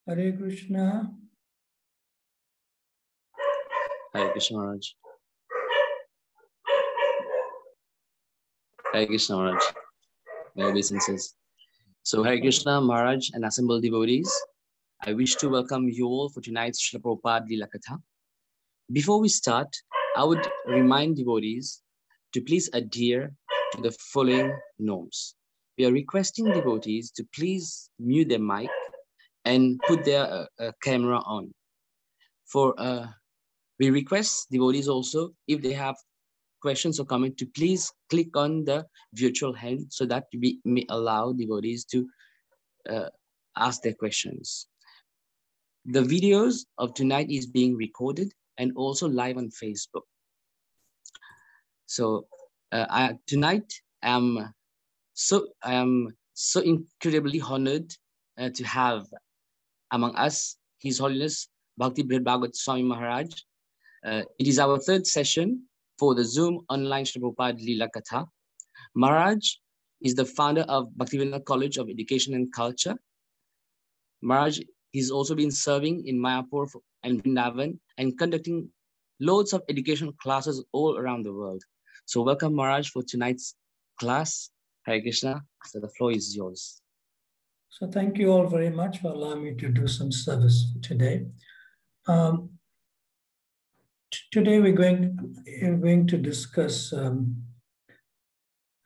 Hare Krishna. Hare Krishna Maharaj. Hare Krishna Maharaj. My obeisances. So Hare Krishna Maharaj and assembled devotees, I wish to welcome you all for tonight's Srila Prabhupada Lila Katha. Before we start, I would remind devotees to please adhere to the following norms. We are requesting devotees to please mute their mic and put their camera on. We request devotees also, if they have questions or comments, to please click on the virtual hand so that we may allow devotees to ask their questions. The videos of tonight is being recorded and also live on Facebook. So tonight I am so incredibly honored to have among us His Holiness Bhakti Bhagvat Swami Maharaj. It is our third session for the Zoom online Srila Prabhupada Lila Katha. Maharaj is the founder of Bhaktivinoda College of Education and Culture. Maharaj has also been serving in Mayapur and Vrindavan and conducting loads of educational classes all around the world. So welcome Maharaj for tonight's class. Hare Krishna. So the floor is yours. So thank you all very much for allowing me to do some service today. Today we're going to discuss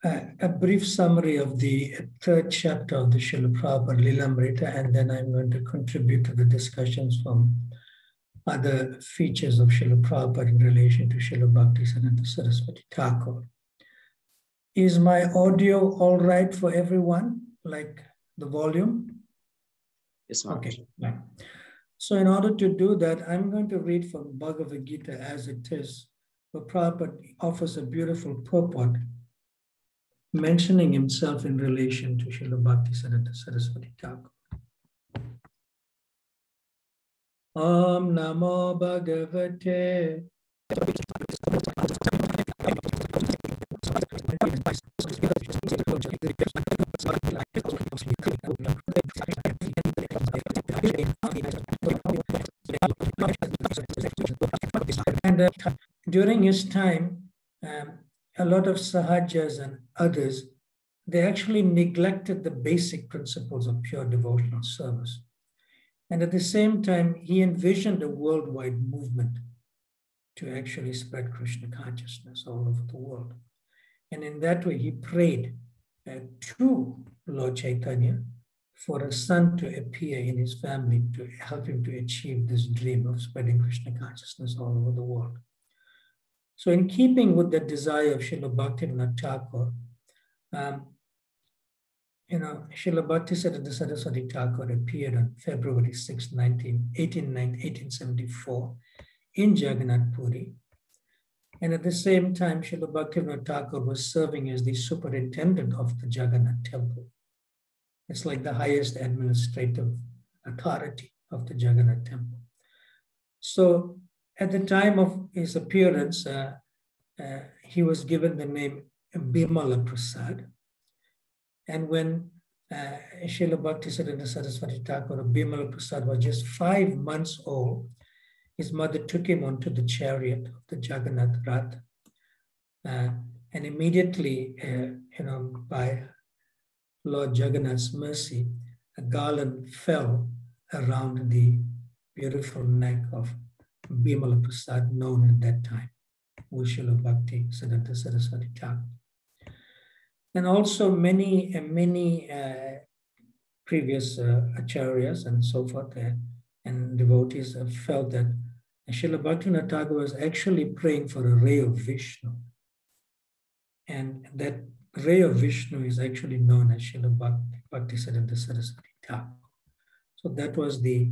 a brief summary of the third chapter of the Srila Prabhupada Lilamrita, and then I'm going to contribute to the discussions from other features of Srila Prabhupada in relation to Srila Bhaktisiddhanta Saraswati Thakur. Is my audio all right for everyone, like the volume? Yes, Maharaj. Okay, fine. So in order to do that, I'm going to read from Bhagavad Gita as it is, where Prabhupada offers a beautiful purport mentioning himself in relation to Srila Bhaktisiddhanta Saraswati Thakur. Om Namo Bhagavate And during his time, a lot of sahajas and others, they actually neglected the basic principles of pure devotional service. And at the same time, he envisioned a worldwide movement to actually spread Krishna consciousness all over the world. And in that way, he prayed to Lord Chaitanya for a son to appear in his family to help him to achieve this dream of spreading Krishna consciousness all over the world. So in keeping with the desire of Srila Bhaktivinoda Thakur, Srila Bhaktisiddhanta Saraswati Thakur appeared on February 6, 1874 in Jagannath Puri. And at the same time, Srila Bhaktivinoda Thakur was serving as the superintendent of the Jagannath temple. It's like the highest administrative authority of the Jagannath temple. So at the time of his appearance, he was given the name Bimala Prasad. And when Srila Bhaktisiddhanta Saraswati Thakur of Bimala Prasad was just 5 months old, his mother took him onto the chariot of the Jagannath Rath. And immediately, by Lord Jagannath's mercy, a garland fell around the beautiful neck of Bimala Prasad, known at that time, Srila Bhaktisiddhanta Saraswati Thakur. And also many previous acharyas and so forth and devotees have felt that Srila Bhaktivinoda Thakur was actually praying for a ray of Vishnu. And that ray of Vishnu is actually known as Srila Bhaktisiddhanta Saraswati Thakur. So that was the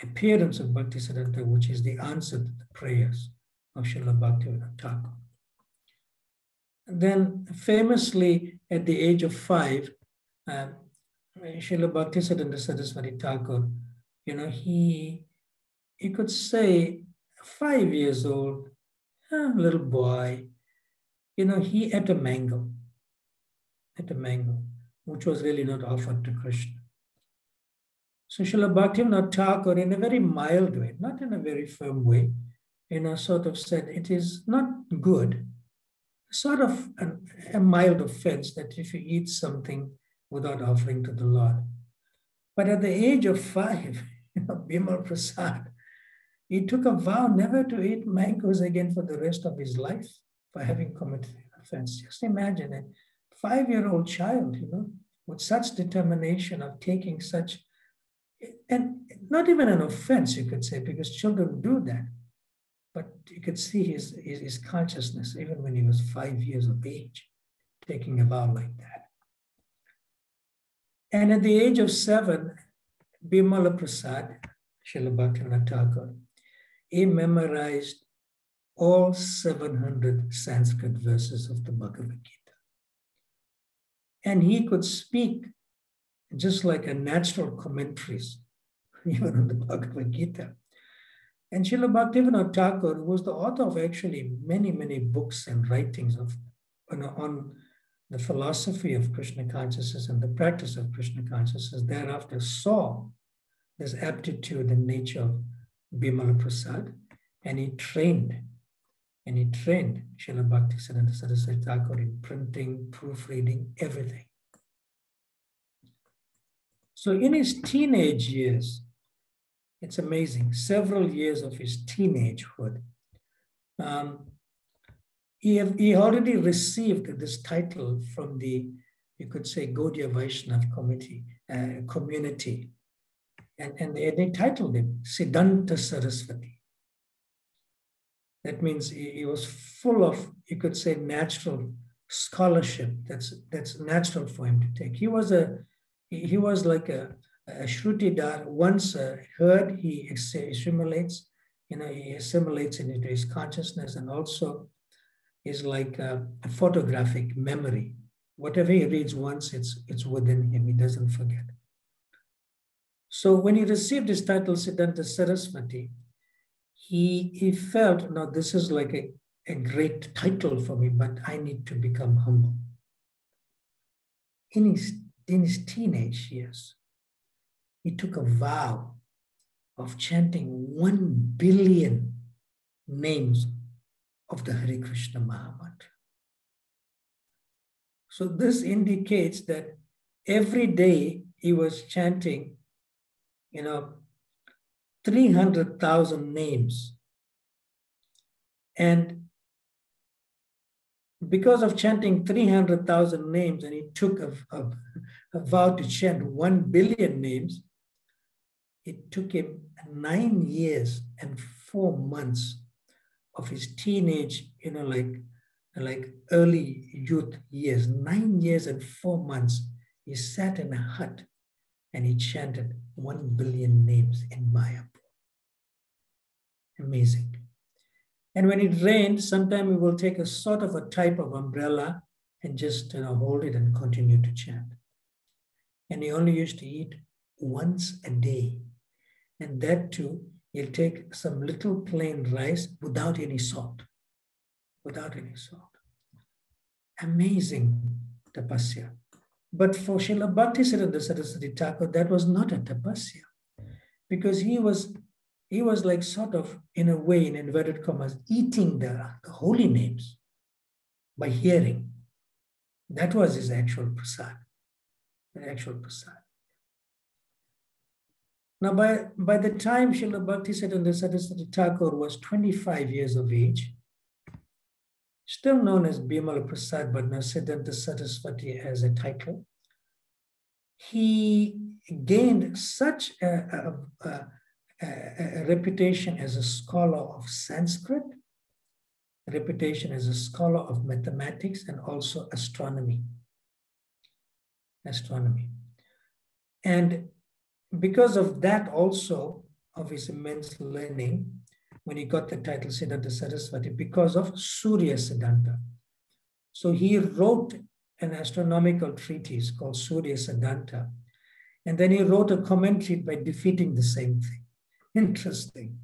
appearance of Bhaktisiddhanta, which is the answer to the prayers of Srila Bhaktivinoda Thakur. Then famously at the age of 5, Srila Bhaktisiddhanta Saraswati Thakur, he could say 5 years old, little boy, he ate a mango, which was really not offered to Krishna. So Srila Bhaktivinoda Thakur, in a very mild way, not in a very firm way, sort of said it is not good, sort of a mild offense that if you eat something without offering to the Lord. But at the age of 5, Bimal Prasad, he took a vow never to eat mangoes again for the rest of his life for having committed an offense. Just imagine a 5-year-old child, with such determination of taking such, and not even an offense, you could say, because children do that. But you could see his consciousness, even when he was 5 years of age, taking a vow like that. And at the age of 7, Bimala Prasad, Srila Bhaktivinoda Thakur, he memorized all 700 Sanskrit verses of the Bhagavad Gita. And he could speak just like a natural commentaries, even on the Bhagavad Gita. And Srila Bhaktivinoda Thakur was the author of actually many, many books and writings on the philosophy of Krishna consciousness and the practice of Krishna consciousness. Thereafter saw this aptitude and nature of Bimala Prasad, and he trained Srila Bhaktisiddhanta Saraswati Thakur in printing, proofreading, everything. So in his teenage years, it's amazing, several years of his teenagehood, he already received this title from the, you could say, Gaudiya Vaishnav community. And they titled him Siddhanta Saraswati. That means he was full of, you could say, natural scholarship. That's natural for him to take. He was like a Shrutidar. Once heard, he assimilates, he assimilates into his consciousness, and also is like a photographic memory. Whatever he reads once, it's within him. He doesn't forget. So when he received his title Siddhanta Saraswati, he felt, no, this is like a great title for me, but I need to become humble. In his teenage years, he took a vow of chanting 1 billion names of the Hare Krishna Mahamantra. So this indicates that every day he was chanting 300,000 names. And because of chanting 300,000 names, and he took a vow to chant 1 billion names, it took him 9 years and 4 months of his teenage, like early youth years. 9 years and 4 months, he sat in a hut and he chanted 1 billion names in Mayapur. Amazing. And when it rained, sometimes we will take a sort of a type of umbrella and just hold it and continue to chant. And he only used to eat once a day. And that too, he'll take some little plain rice without any salt. Without any salt. Amazing tapasya. But for Srila Bhaktisiddhanta Saraswati Thakur, that was not a tapasya. Because he was like sort of, in a way, in inverted commas, eating the holy names by hearing. That was his actual prasad. The actual prasad. Now, by the time Srila Bhaktisiddhanta Saraswati Thakur was 25 years of age, still known as Bimala Prasad, but now Siddhanta Saraswati as a title, he gained such a reputation as a scholar of Sanskrit, a reputation as a scholar of mathematics, and also astronomy. And because of that also, of his immense learning, when he got the title Siddhanta Saraswati, because of Surya Siddhanta. So he wrote an astronomical treatise called Surya Siddhanta, and then he wrote a commentary by defeating the same thing. Interesting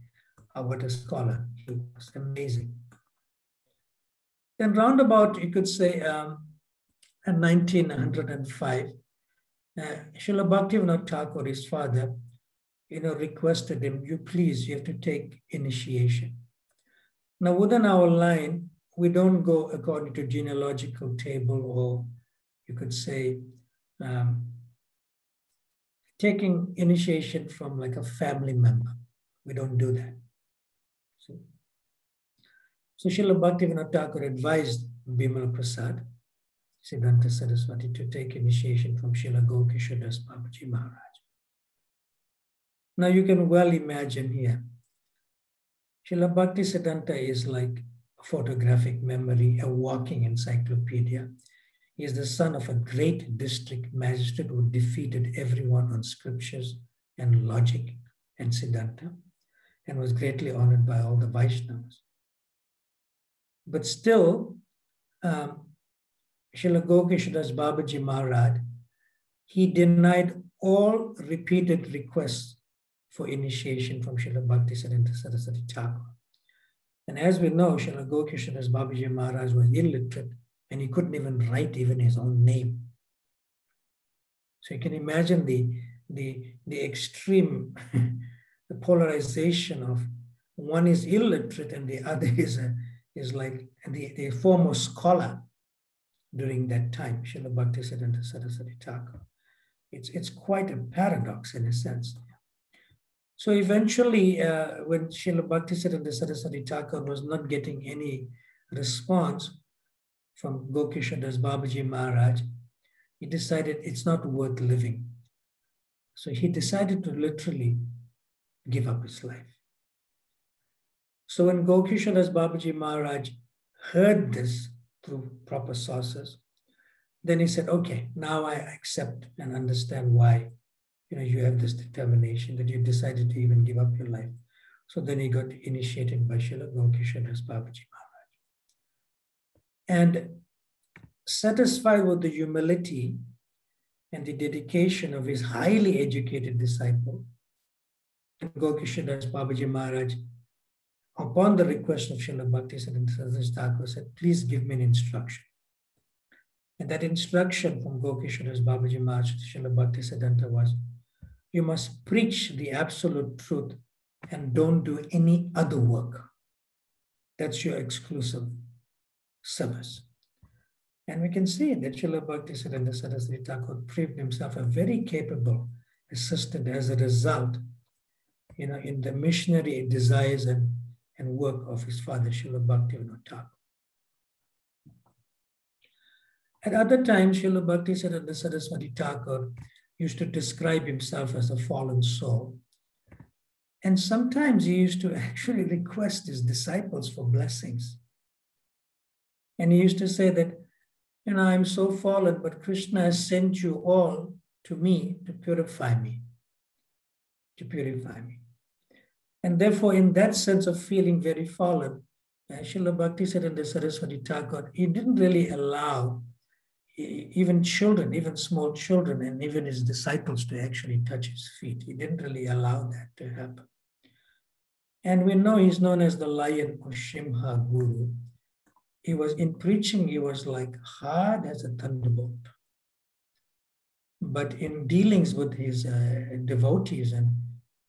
what a scholar he was. Amazing. Then roundabout, you could say, in 1905, Srila Bhaktivinoda Thakur, his father, requested him, you have to take initiation. Now, within our line, we don't go according to genealogical table, or you could say taking initiation from like a family member. We don't do that. So Srila Bhaktivinoda Thakur advised Bimala Prasad, Siddhanta Saraswati, to take initiation from Srila Gokisha Das Babaji Maharaj. Now you can well imagine here, Srila Bhakti Siddhanta is like a photographic memory, a walking encyclopedia. He is the son of a great district magistrate who defeated everyone on scriptures and logic and Siddhanta, and was greatly honored by all the Vaishnavas. But still, Srila Gokisha Das Babaji Maharaj, he denied all repeated requests for initiation from Srila Bhaktisiddhanta Saraswati Thakur. And as we know, Srila Gokisha Das Babaji Maharaj was illiterate, and he couldn't even write even his own name. So you can imagine the extreme, the polarization of one is illiterate and the other is like the foremost scholar during that time, Srila Bhaktisiddhanta Saraswati Thakur. It's quite a paradox in a sense. So eventually, when Srila Bhaktisiddhanta Saraswati Thakur was not getting any response from Gokisha Das Babaji Maharaj, he decided it's not worth living. So he decided to literally give up his life. So when Gokisha Das Babaji Maharaj heard this through proper sources, then he said, okay, now I accept and understand why you have this determination that you decided to even give up your life. So then he got initiated by Srila Gokisha Das Babaji Maharaj. And satisfied with the humility and the dedication of his highly educated disciple, Gokisha Das Babaji Maharaj, upon the request of Srila Bhaktisiddhanta Saraswati Thakur, said, please give me an instruction. And that instruction from Gokisha Das Babaji Maharaj to Srila Bhaktisiddhanta was, you must preach the absolute truth and don't do any other work. That's your exclusive service. And we can see that Srila Bhaktisiddhanta Saraswati Thakur proved himself a very capable assistant as a result, in the missionary desires and work of his father, Srila Bhaktivinoda Thakur. At other times, Srila Bhaktisiddhanta Saraswati Thakur used to describe himself as a fallen soul. And sometimes he used to actually request his disciples for blessings. And he used to say that, I'm so fallen, but Krishna has sent you all to me to purify me. To purify me. And therefore, in that sense of feeling very fallen, Srila Bhaktisiddhanta Saraswati Thakur, he didn't really allow even children, even small children, and even his disciples to actually touch his feet. He didn't really allow that to happen. And we know he's known as the lion or Shimha Guru. He was in preaching, he was like hard as a thunderbolt. But in dealings with his devotees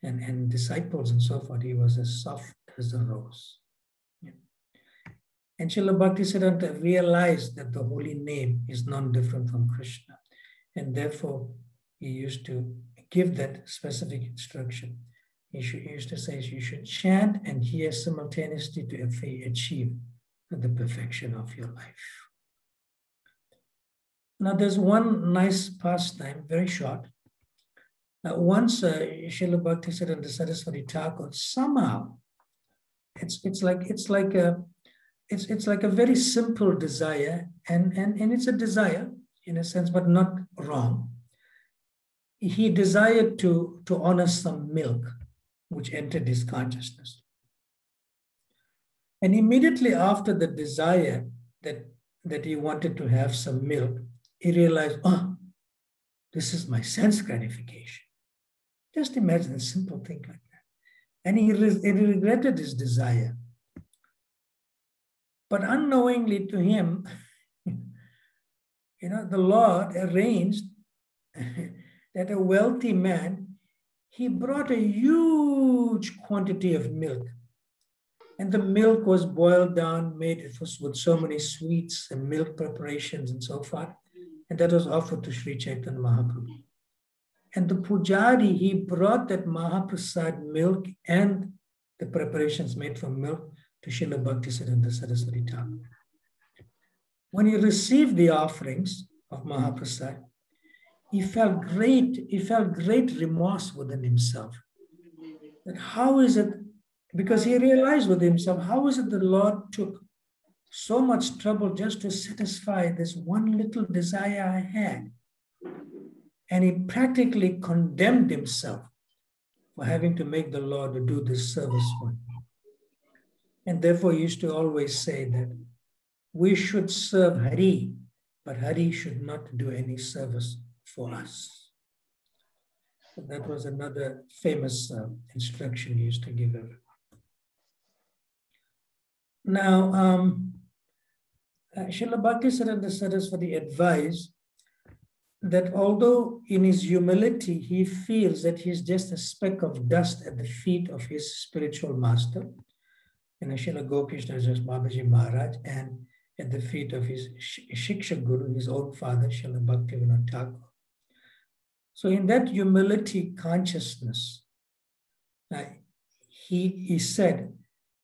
and disciples and so forth, he was as soft as a rose. And Srila Bhaktisiddhanta realized that the holy name is non-different from Krishna. And therefore, he used to give that specific instruction. He used to say, you should chant and hear simultaneously to achieve the perfection of your life. Now, there's one nice pastime, very short. Once Srila Bhaktisiddhanta Saraswati Thakur, somehow, it's like a very simple desire, and it's a desire in a sense, but not wrong. He desired to honor some milk, which entered his consciousness. And immediately after the desire that he wanted to have some milk, he realized, this is my sense gratification. Just imagine a simple thing like that. And he regretted his desire. But unknowingly to him, the Lord arranged that a wealthy man, he brought a huge quantity of milk. And the milk was boiled down, made it was with so many sweets and milk preparations and so forth. And that was offered to Sri Chaitanya Mahaprabhu. And the pujari, he brought that Mahaprasad milk and the preparations made from milk to Srila Bhaktisiddhanta Saraswati Thakur. When he received the offerings of Mahaprasad, he felt great remorse within himself. That how is it, because he realized with himself, how is it the Lord took so much trouble just to satisfy this one little desire I had? And he practically condemned himself for having to make the Lord do this service for him. And therefore, he used to always say that we should serve Hari, but Hari should not do any service for us. So that was another famous instruction he used to give everyone. Now, Srila Bhaktisiddhanta Saraswati advised that although in his humility he feels that he's just a speck of dust at the feet of his spiritual master, and Srila Gopishna is just Babaji Maharaj, and at the feet of his Shiksha Guru, his own father, Srila Bhaktivinoda Thakur. So in that humility consciousness, he said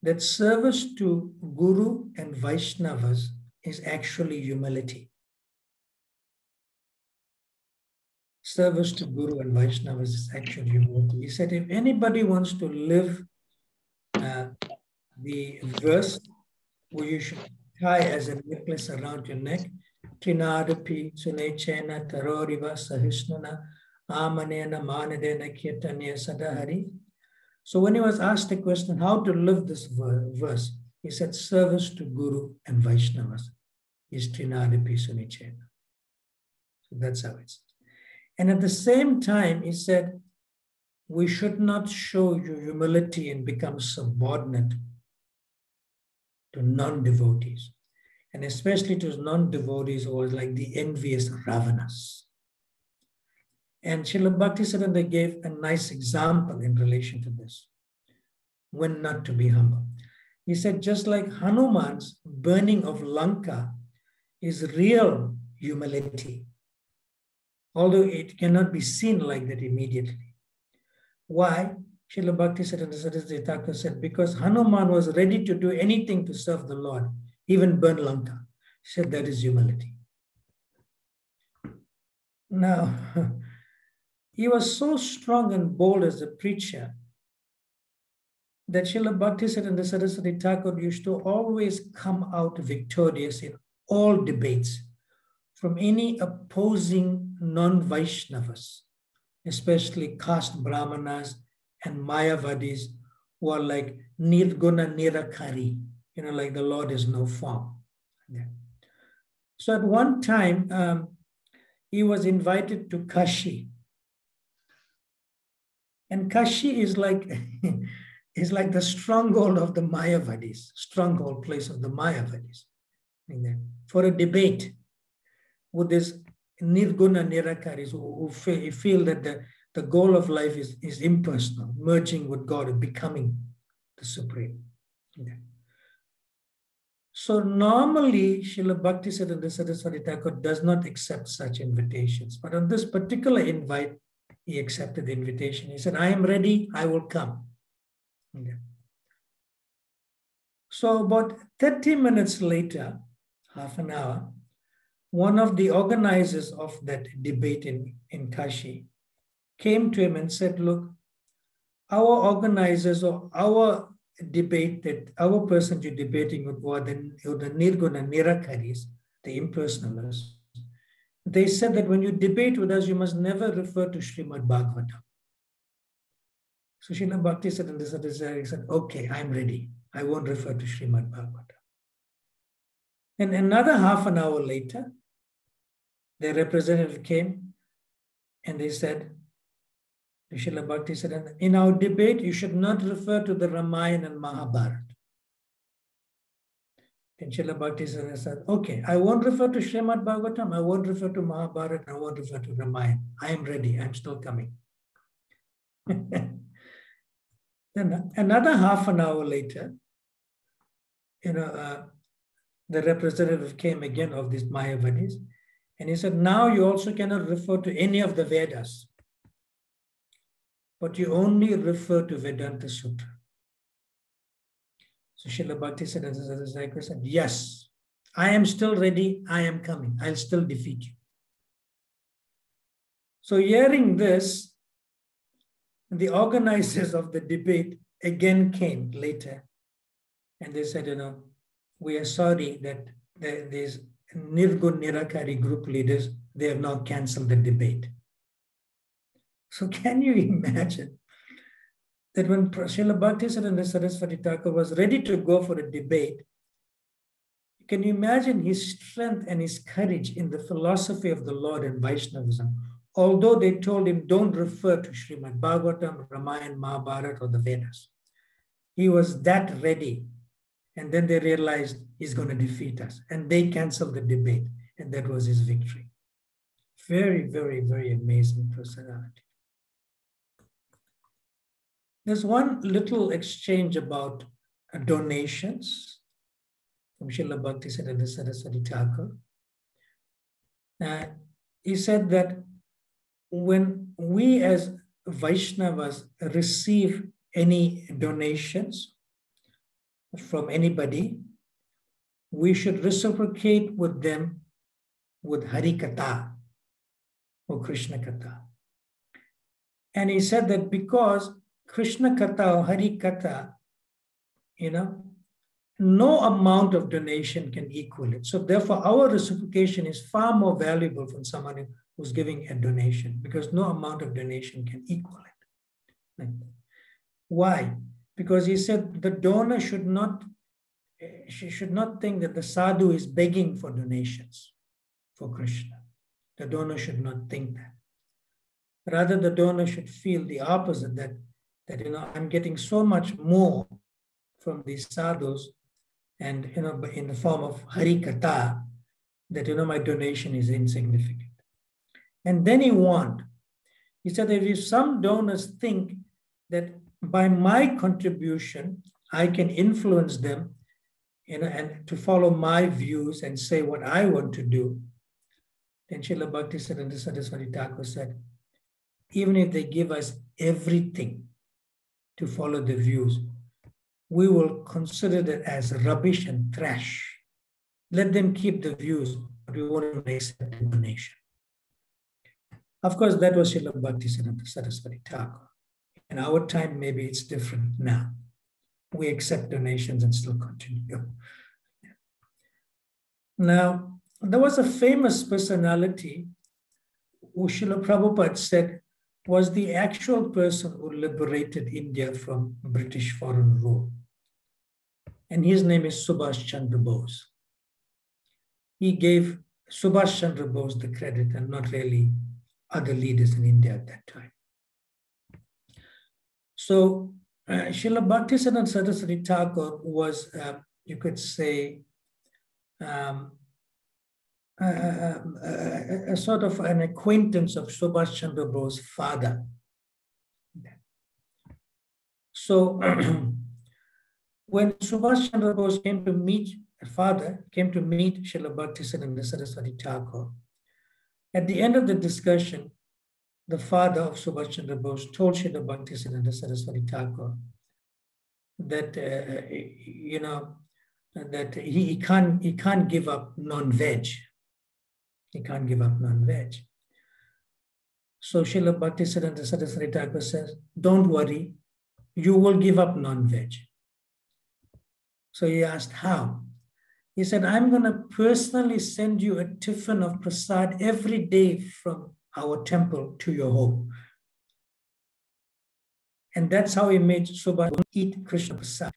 that service to Guru and Vaishnavas is actually humility. Service to Guru and Vaishnavas is actually humility. He said, if anybody wants to live the verse where you should tie as a necklace around your neck, Trinadapi Sunechena Taroriva Sahisnana Amanena Manadena Kirtanya Sadahari. So when he was asked the question, how to live this verse, he said, service to Guru and Vaishnavas is Trinadapi Sunechena. So that's how it's. And at the same time, he said, we should not show humility and become subordinate to non-devotees, and especially to non-devotees who are like the envious Ravanas. And Srila Bhaktisiddhanta gave a nice example in relation to this, when not to be humble. He said, just like Hanuman's burning of Lanka is real humility, although it cannot be seen like that immediately. Why? Srila Bhaktisiddhanta Saraswati Thakur said, because Hanuman was ready to do anything to serve the Lord, even burn Lanka. He said that is humility. Now, he was so strong and bold as a preacher that Srila Bhaktisiddhanta Saraswati Thakur used to always come out victorious in all debates from any opposing non-Vaishnavas, especially caste Brahmanas and Mayavadis who are like Nirguna Nirakari, like the Lord is no form. Yeah. So at one time, he was invited to Kashi. And Kashi is like, is like the stronghold of the Mayavadis, stronghold place of the Mayavadis, for a debate with this Nirguna Nirakaris who feel that the goal of life is impersonal, merging with God and becoming the Supreme. Okay. So normally, Srila Bhaktisiddhanta Saraswati Thakur does not accept such invitations. But on this particular invite, he accepted the invitation. He said, I am ready, I will come. Okay. So about 30 minutes later, half an hour, one of the organizers of that debate in Kashi came to him and said, look, our organizers or our debate that our person you're debating with were the Nirguna Nirakaris, the impersonalists. They said that when you debate with us, you must never refer to Srimad Bhagavatam. So Srila Bhaktisiddhanta Saraswati said, okay, I'm ready. I won't refer to Srimad Bhagavatam. And another half an hour later, the representative came and they said, Srila Bhakti said, in our debate, you should not refer to the Ramayana and Mahabharata. Then Srila Bhakti said, okay, I won't refer to Srimad Bhagavatam, I won't refer to Mahabharata, I won't refer to Ramayana. I am ready, I'm still coming. Then another half an hour later, the representative came again of these Mayavadis, and he said, now you also cannot refer to any of the Vedas, but you only refer to Vedanta Sutra. So Srila Bhaktisiddhanta said, yes, I am still ready, I am coming, I'll still defeat you. So hearing this, the organizers of the debate again came later, and they said, we are sorry that these Nirgun Nirakari group leaders, they have now canceled the debate. So can you imagine that when Srila Bhaktisiddhanta Saraswati Thakur was ready to go for a debate, can you imagine his strength and his courage in the philosophy of the Lord and Vaishnavism? Although they told him, don't refer to Srimad Bhagavatam, Ramayana, Mahabharata, or the Vedas. He was that ready. And then they realized he's going to defeat us. And they canceled the debate. And that was his victory. Very, very, very amazing personality. There's one little exchange about donations from Srila Bhaktisiddhanta Saraswati Thakur. He said that when we as Vaishnavas receive any donations from anybody, we should reciprocate with them with Hari Katha or Krishna Katha. And he said that because Krishna Katha or Hari Katha, no amount of donation can equal it. So therefore, our reciprocation is far more valuable from someone who's giving a donation, because no amount of donation can equal it. Why? Because he said the donor should not think that the sadhu is begging for donations for Krishna. The donor should not think that. Rather, the donor should feel the opposite, that I'm getting so much more from these sadhus, and in the form of Hari Katha, that my donation is insignificant. And then he warned. He said that if some donors think that by my contribution, I can influence them, and to follow my views and say what I want to do, then Srila Bhaktisiddhanta Saraswati Thakur said, even if they give us everything to follow the views, we will consider that as rubbish and trash. Let them keep the views, but we won't even accept the donation. Of course, that was Srila Bhaktisiddhanta Saraswati Thakur. In our time, maybe it's different now. We accept donations and still continue. Now, there was a famous personality who Srila Prabhupada said was the actual person who liberated India from British foreign rule. And his name is Subhash Chandra Bose. He gave Subhash Chandra Bose the credit and not really other leaders in India at that time. So Srila Bhaktisiddhanta Saraswati Thakur was, you could say, a sort of an acquaintance of Subhash Chandra Bose's father. So when Subhash Chandra Bose came to meet Srila Bhaktisiddhanta Saraswati Thakur, at the end of the discussion, the father of Subhash Chandra Bose told Srila Bhaktisiddhanta Saraswati Thakur that that he can't give up non-veg. He can't give up non-veg. So Srila Bhaktisiddhanta Saraswati Thakur says, don't worry, you will give up non-veg. So he asked, how? He said, I'm going to personally send you a tiffin of prasad every day from our temple to your home. And that's how he made Subhash eat Krishna prasad.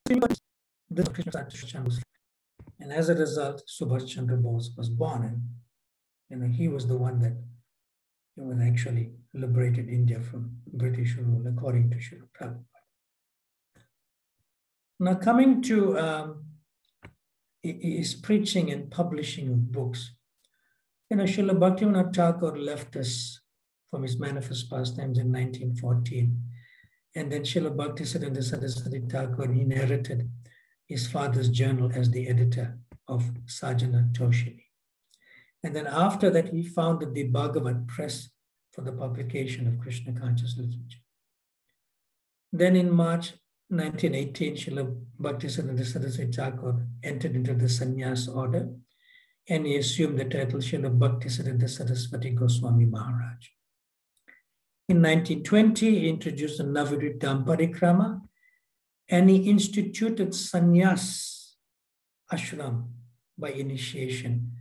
And as a result, Subhash Chandra Bose was born. And he was the one that actually liberated India from British rule, according to Srila Prabhupada. Now, coming to his preaching and publishing of books, Srila Bhaktivinoda Thakur left us from his manifest pastimes in 1914. And then Srila Bhaktisiddhanta Saraswati Thakur inherited his father's journal as the editor of Sajana Toshini. And then after that, he founded the Bhagvat Press for the publication of Krishna conscious literature. Then in March 1918, Srila Bhaktisiddhanta Saraswati Thakur entered into the sannyas order, and he assumed the title Srila Bhaktisiddhanta Saraswati Goswami Maharaj. In 1920, he introduced the Navadvip Parikrama, and he instituted sannyas ashram by initiation,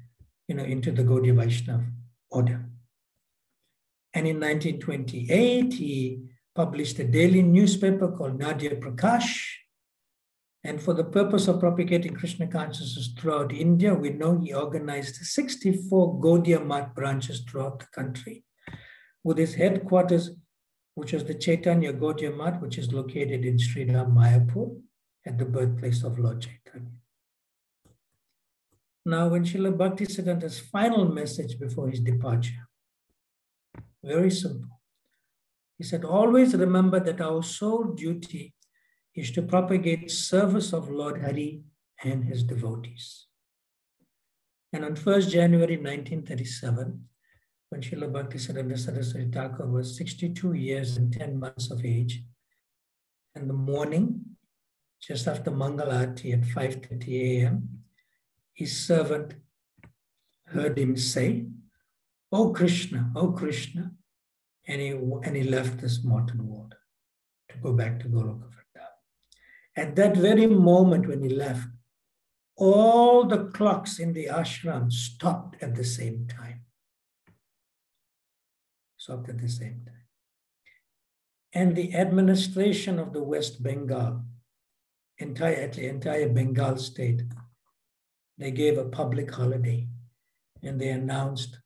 into the Gaudiya Vaishnava order. And in 1928, he published a daily newspaper called Nadia Prakash. And for the purpose of propagating Krishna consciousness throughout India, we know he organized 64 Gaudiya Math branches throughout the country, with his headquarters, which was the Chaitanya Gaudiya Math, which is located in Srila Mayapur, at the birthplace of Lord Chaitanya. Now, when Srila Bhaktisiddhanta's final message before his departure, very simple. He said, always remember that our sole duty is to propagate service of Lord Hari and his devotees. And on 1st January 1937, when Srila Bhaktisiddhanta Saraswati Thakur was 62 years and 10 months of age, in the morning, just after Mangala Aarti at 5:30 a.m., his servant heard him say, "Oh Krishna, and he left this mortal world to go back to Goloka Vrindavan. At that very moment when he left, all the clocks in the ashram stopped at the same time. And the administration of the West Bengal, entire Bengal state, they gave a public holiday, and they announced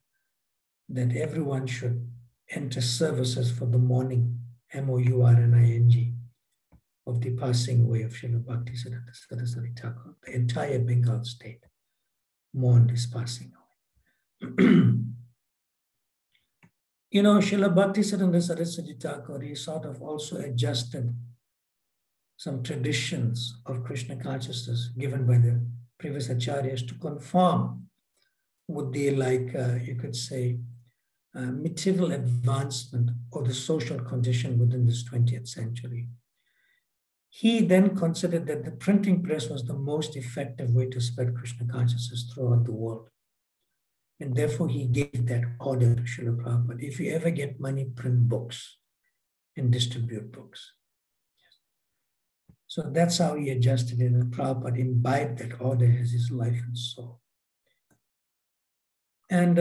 that everyone should enter services for the mourning, MOURNING, of the passing away of Srila Bhaktisiddhanta Saraswati Thakur. The entire Bengal state mourned his passing away. Srila Bhaktisiddhanta Saraswati Thakur, he sort of also adjusted some traditions of Krishna consciousness given by the previous acharyas to conform with the, you could say, material advancement of the social condition within this 20th century. He then considered that the printing press was the most effective way to spread Krishna consciousness throughout the world. And therefore, he gave that order to Srila Prabhupada. If you ever get money, print books and distribute books. So that's how he adjusted it, and Prabhupada imbibed that order as his life and soul. And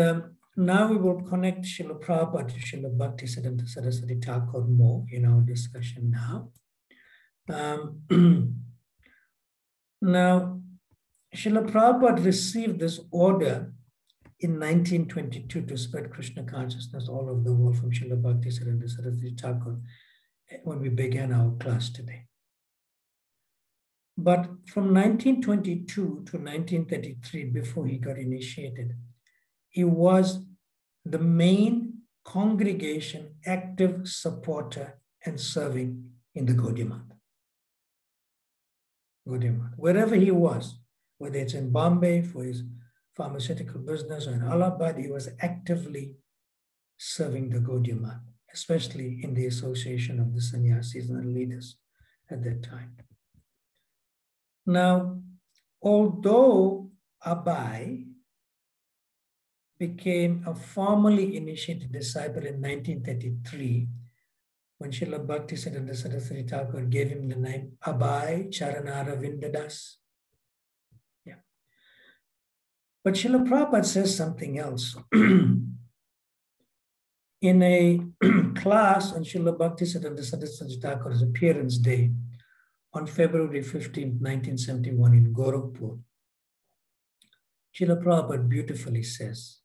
now we will connect Srila Prabhupada to Srila Bhaktisiddhanta Saraswati Thakur more in our discussion now. Now, Srila Prabhupada received this order in 1922 to spread Krishna consciousness all over the world from Srila Bhaktisiddhanta Saraswati Thakur when we began our class today. But from 1922 to 1933, before he got initiated, he was the main congregation active supporter and serving in the Gaudiya Math. Wherever he was, whether it's in Bombay for his pharmaceutical business or in Allahabad, he was actively serving the Gaudiya Math, especially in the association of the sannyasis and leaders at that time. Now, although Abai became a formally initiated disciple in 1933, when Srila Bhaktisiddhanta Saraswati Thakur gave him the name Abai Charanara Vindadas. Yeah. But Srila Prabhupada says something else. In a class on Srila Bhaktisiddhanta Saraswati Thakur's appearance day, on February 15, 1971 in Gorakhpur, Srila Prabhupada beautifully says,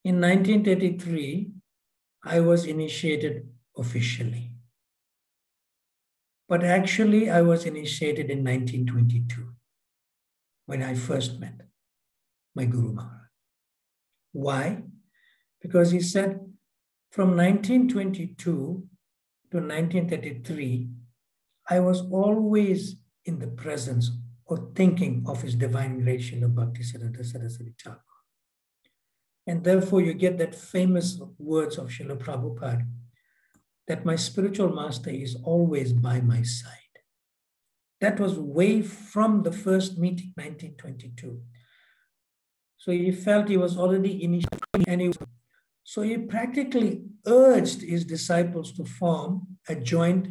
in 1933, I was initiated officially. But actually, I was initiated in 1922, when I first met my Guru Maharaj. Why? Because he said, from 1922 to 1933, I was always in the presence or thinking of His Divine Grace, Srila Bhaktisiddhanta Saraswati Thakur. And therefore, you get that famous words of Srila Prabhupada, that my spiritual master is always by my side. That was way from the first meeting, 1922. So he felt he was already initiated, so he practically urged his disciples to form a joint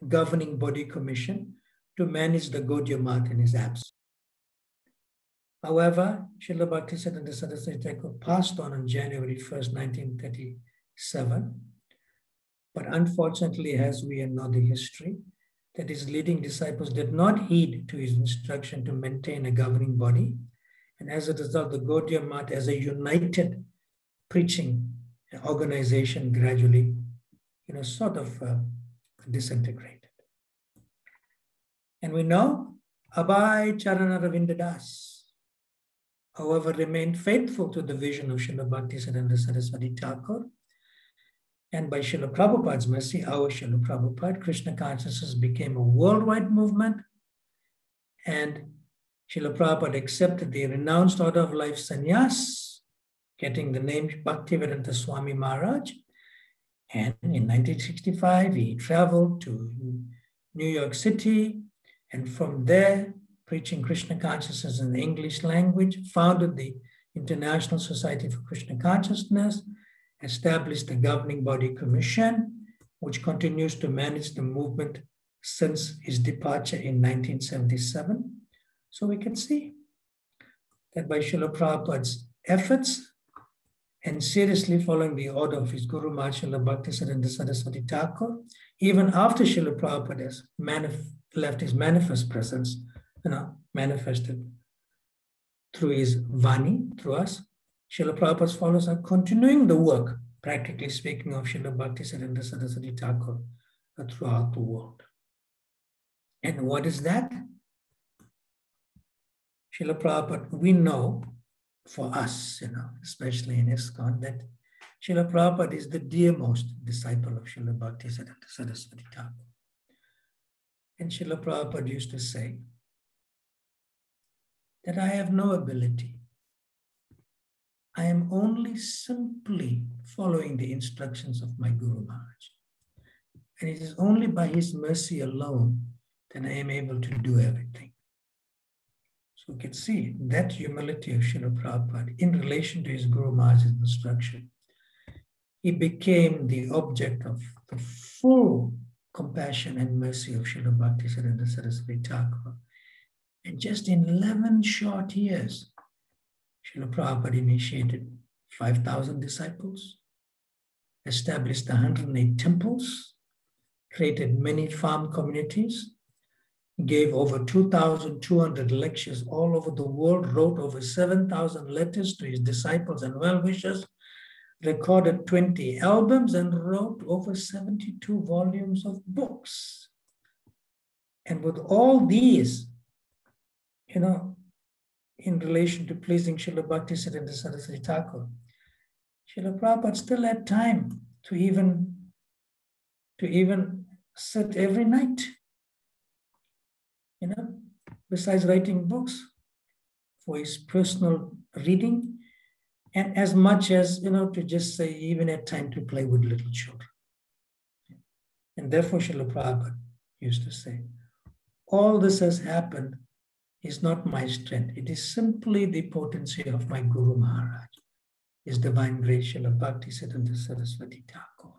governing body commission to manage the Gaudiya Math in his absence. However, Srila Bhaktisiddhanta Saraswati Thakur passed on January 1st, 1937. But unfortunately, as we know the history, that his leading disciples did not heed to his instruction to maintain a governing body. And as a result, the Gaudiya Math as a united preaching organization gradually, sort of disintegrated. And we know Abhay Charana Ravinda Das, however, remained faithful to the vision of Srila Bhaktisiddhanta Saraswati Thakur. And by Srila Prabhupada's mercy, our Srila Prabhupada, Krishna consciousness became a worldwide movement. And Srila Prabhupada accepted the renounced order of life sannyas, getting the name Bhaktivedanta Swami Maharaj. And in 1965, he traveled to New York City. And from there, preaching Krishna consciousness in the English language, founded the International Society for Krishna Consciousness, established the Governing Body Commission, which continues to manage the movement since his departure in 1977. So we can see that by Srila Prabhupada's efforts and seriously following the order of his Guru Maharaj Srila Bhaktisiddhanta Saraswati Thakur, even after Srila Prabhupada has left his manifest presence, manifested through his Vani, through us, Srila Prabhupada's followers are continuing the work, practically speaking, of Srila Bhaktisiddhanta Saraswati Thakur throughout the world. And what is that? Srila Prabhupada, we know for us, especially in ISKCON, that Srila Prabhupada is the dearmost disciple of Srila Bhaktisiddhanta Saraswati Thakur. And Srila Prabhupada used to say that I have no ability. I am only simply following the instructions of my Guru Maharaj. And it is only by his mercy alone that I am able to do everything. So we can see that humility of Srila Prabhupada in relation to his Guru Maharaj's instruction. He became the object of the full compassion and mercy of Srila Bhaktisiddhanta Saraswati Thakur. And just in 11 short years, Srila Prabhupada initiated 5,000 disciples, established 108 temples, created many farm communities, gave over 2,200 lectures all over the world, wrote over 7,000 letters to his disciples and well-wishers, recorded 20 albums, and wrote over 72 volumes of books. And with all these, in relation to pleasing Srila Bhaktisiddhanta Saraswati Thakur, Srila Prabhupada still had time to even sit every night, besides writing books for his personal reading, and as much as, to just say, he even had time to play with little children. And therefore, Srila Prabhupada used to say, all this has happened is not my strength. It is simply the potency of my Guru Maharaj, His Divine Grace, Srila Bhaktisiddhanta Saraswati Thakur.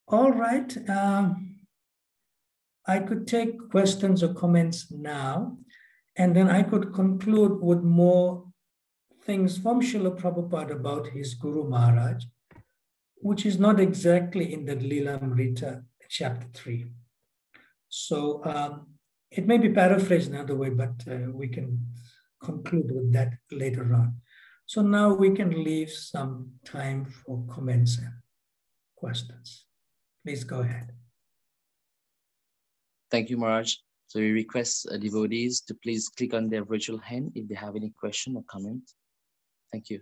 All right. I could take questions or comments now, and then I could conclude with more things from Srila Prabhupada about his Guru Maharaj, which is not exactly in the Lila Amrita chapter 3. So it may be paraphrased another way, but we can conclude with that later on. So now we can leave some time for comments and questions. Please go ahead. Thank you, Maharaj. So we request devotees to please click on their virtual hand if they have any question or comment. Thank you.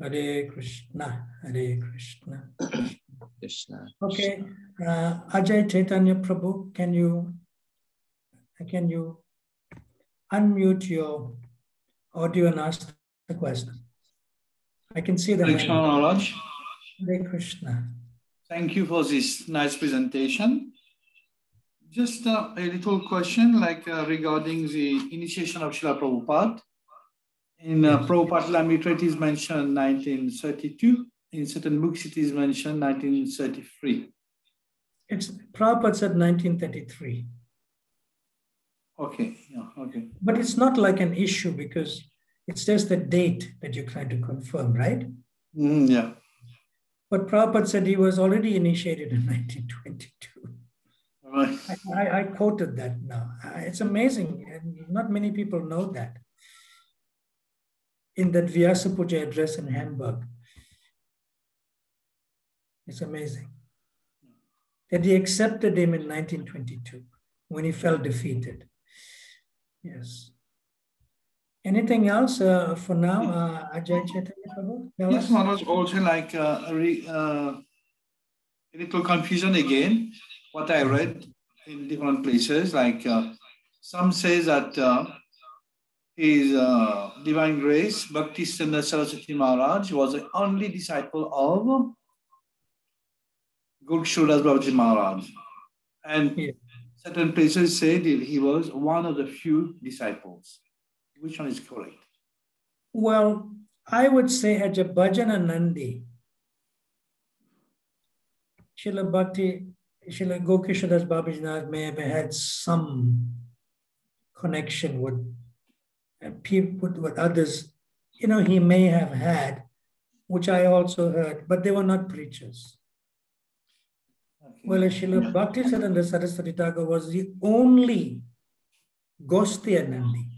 Hare Krishna, Hare Krishna. Krishna. Okay, Ajay Chaitanya Prabhu, can you unmute your audio and ask the question? I can see the hand. Krishna Maharaj. Hare Krishna. Thank you for this nice presentation. Just a little question regarding the initiation of Srila Prabhupada. In Prabhupada Lambi treatise mentioned 1932. In certain books it is mentioned 1933. Prabhupada said 1933. Okay, yeah, okay. But it's not like an issue because it's just the date that you're trying to confirm, right? Yeah. But Prabhupada said he was already initiated in 1922. Right. I quoted that now. It's amazing, and not many people know that. In that Vyasa Puja address in Hamburg. It's amazing. That he accepted him in 1922 when he felt defeated. Yes. Anything else for now, Ajay Chaitanya Prabhu? Yes, Maharaj, also a little confusion again. What I read in different places, some say that his Divine Grace, Bhaktisiddhanta Saraswati Maharaj, was the only disciple of Gurukshuradas Babaji Maharaj. And certain places say that he was one of the few disciples. Which one is correct? Well, I would say as a Bhajana Nandi, Srila Gokishadas Babaji Maharaj may have had some connection with people, with others. You know, he may have had, which I also heard, but they were not preachers. Okay. Well, Srila Bhaktisiddhanta Saraswati Thakur was the only Gostiya Nandi,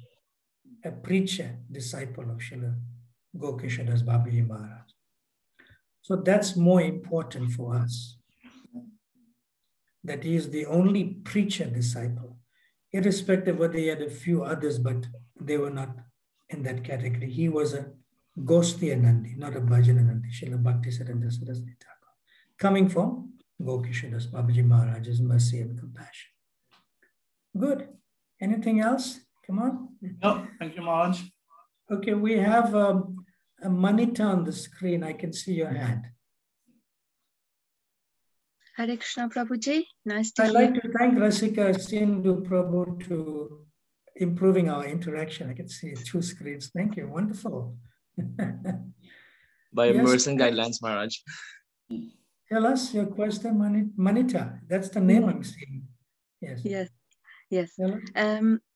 a preacher, disciple of Srila Gokishadas Babaji Maharaj. So that's more important for us, that he is the only preacher disciple, irrespective of whether he had a few others, but they were not in that category. He was a Gostiya Nandi, not a Bhajana Nandi, Srila Bhaktisiddhanta Saraswati Thakur, coming from Gokishadas Babaji Maharaj's mercy and compassion. Good. Anything else? Come on. No, thank you, Maharaj. Okay, we have a Manita on the screen. I can see your hand. Hare Krishna Prabhuji, nice to I'd hear. like to thank Rasika Sindhu Prabhu to improving our interaction. I can see two screens. Thank you. Wonderful. By Merson guidelines, Maharaj. Tell us your question, Manita. That's the name I'm seeing. Yes. Yes.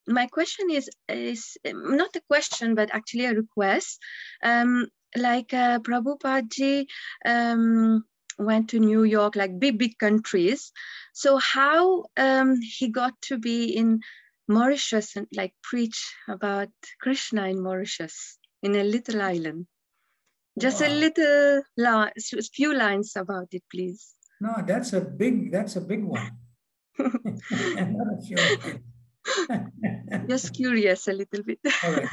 My question is not a question, but actually a request. Prabhupada ji went to New York, like big countries. So how he got to be in Mauritius and preach about Krishna in Mauritius, in a little island? Just a little few lines about it, please. No, that's a big one. Not a few lines. Just curious a little bit. All right.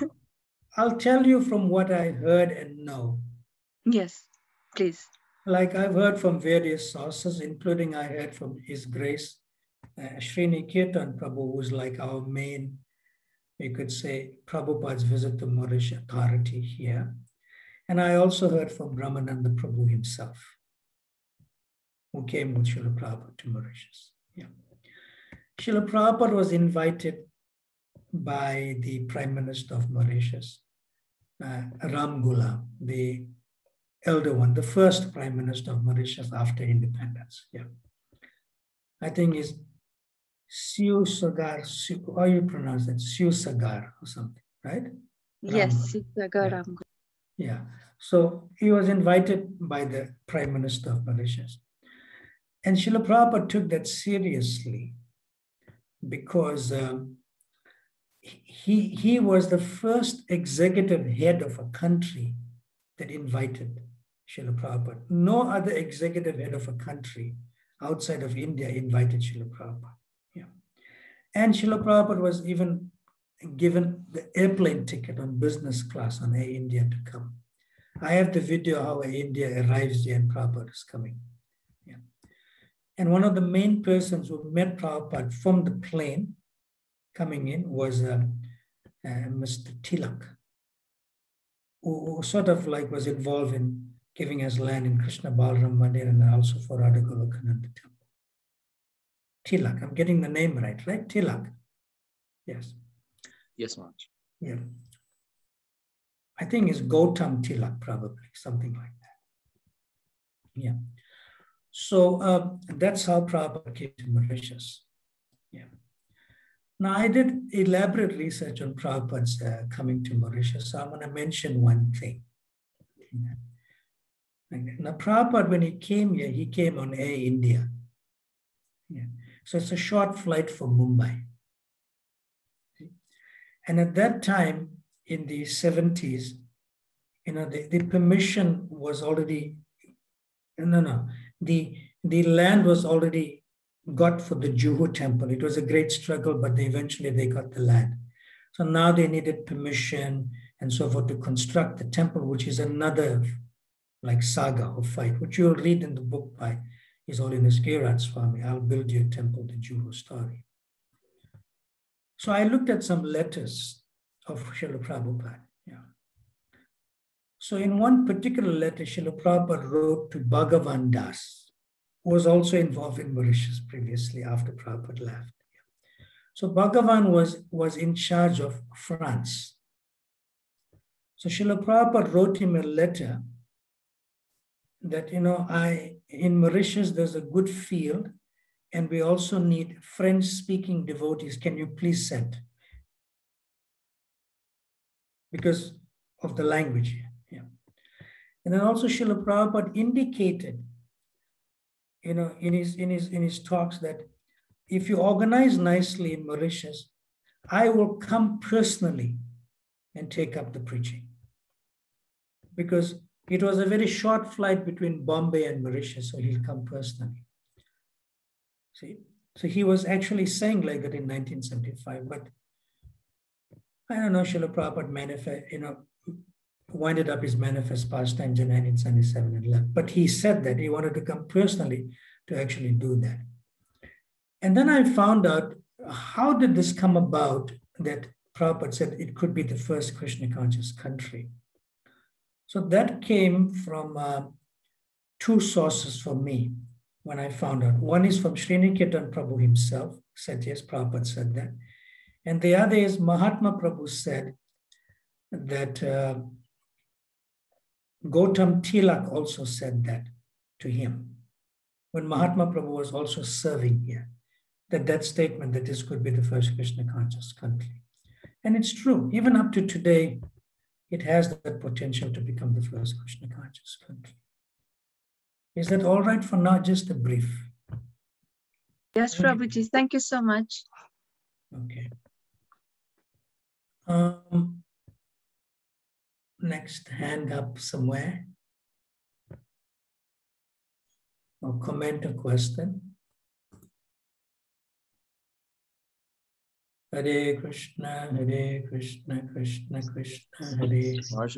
I'll tell you from what I heard and know. Yes, please. Like I've heard from various sources, including I heard from His Grace, Srini Kirtan Prabhu, who's like our main, you could say, Prabhupada's visit to Mauritius authority here. And I also heard from Brahmananda Prabhu himself, who came with Srila Prabhupada to Mauritius. Yeah. Srila Prabhupada was invited by the Prime Minister of Mauritius, Ram Ghulam, the elder one, the first Prime Minister of Mauritius after independence. Yeah. I think it's Siu Sagar, how you pronounce it? Siu Sagar or something, right? Yes, Siu Sagar Ram. Yeah. So he was invited by the Prime Minister of Mauritius. And Srila Prabhupada took that seriously because he was the first executive head of a country that invited Srila Prabhupada. No other executive head of a country outside of India invited Srila Prabhupada. Yeah. And Srila Prabhupada was even given the airplane ticket on business class on Air India to come. I have the video how India arrives here and Prabhupada is coming. Yeah. And one of the main persons who met Prabhupada from the plane coming in was Mr. Tilak, who sort of like was involved in giving us land in Krishna Balaram Mandir and also for Radha Golokananda Temple. Tilak, I'm getting the name right? Tilak. Yes. Yes, Maharaj. Yeah. I think it's Gautam Tilak, probably, something like that. Yeah. So that's how Prabhupada came to Mauritius. Yeah. Now, I did elaborate research on Prabhupada's coming to Mauritius, so I'm going to mention one thing. Now, Prabhupada, when he came here, he came on Air India. Yeah. So it's a short flight from Mumbai. And at that time, in the 70s, the permission was already, the land was already got for the Juhu temple. It was a great struggle, but eventually they got the land. So now they needed permission and so forth to construct the temple, which is another like saga or fight, which you'll read in the book by His Holiness Giriraj Swami, I'll Build Your Temple, the Juhu story. So I looked at some letters of Srila Prabhupada. Yeah. So in one particular letter, Srila Prabhupada wrote to Bhagavan Das, who was also involved in Mauritius previously after Prabhupada left. So Bhagavan was in charge of France. So Srila Prabhupada wrote him a letter that, in Mauritius, there's a good field and we also need French-speaking devotees. Can you please send? Because of the language. Yeah. And then also Srila Prabhupada indicated, in his talks that if you organize nicely in Mauritius, I will come personally and take up the preaching. Because it was a very short flight between Bombay and Mauritius, so he'll come personally. See? So he was actually saying like that in 1975, but I don't know, Srila Prabhupada winded up his manifest pastimes in 1977 and left. But he said that he wanted to come personally to actually do that. And then I found out, how did this come about that Prabhupada said it could be the first Krishna conscious country? So that came from two sources for me when I found out. One is from Sriniketan Prabhu himself, said yes, Prabhupada said that. And the other is Mahatma Prabhu said that Gautam Tilak also said that to him when Mahatma Prabhu was also serving here, that statement that this could be the first Krishna conscious country. And it's true, even up to today, it has that potential to become the first Krishna conscious country. Is that all right for now? Just a brief. Yes, Prabhuji, thank you so much. Okay. Next hand up somewhere. Or comment or question. Hare Krishna, Krishna Krishna, Hare. Maharaj,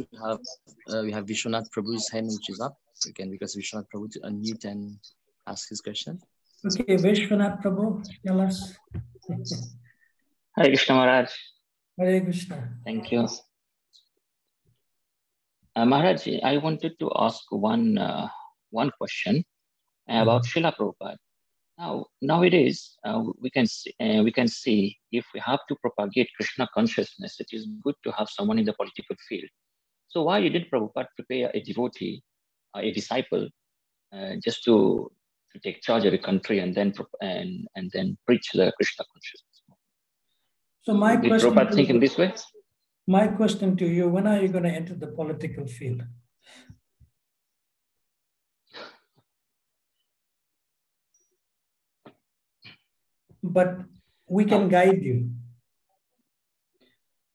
we have Vishwanath Prabhu's hand, which is up. We can request Vishwanath Prabhu to unmute and ask his question. Okay, Vishwanath Prabhu, tell us. Hare Krishna Maharaj. Hare Krishna. Thank you. Maharaj, I wanted to ask one question about Srila Prabhupada. Now, nowadays, we can see if we have to propagate Krishna consciousness, it is good to have someone in the political field. So why didn't Prabhupada prepare a devotee, a disciple, just to take charge of the country and then preach the Krishna consciousness? So my did question Prabhupada think in this way? My question to you, when are you going to enter the political field? But we can guide you.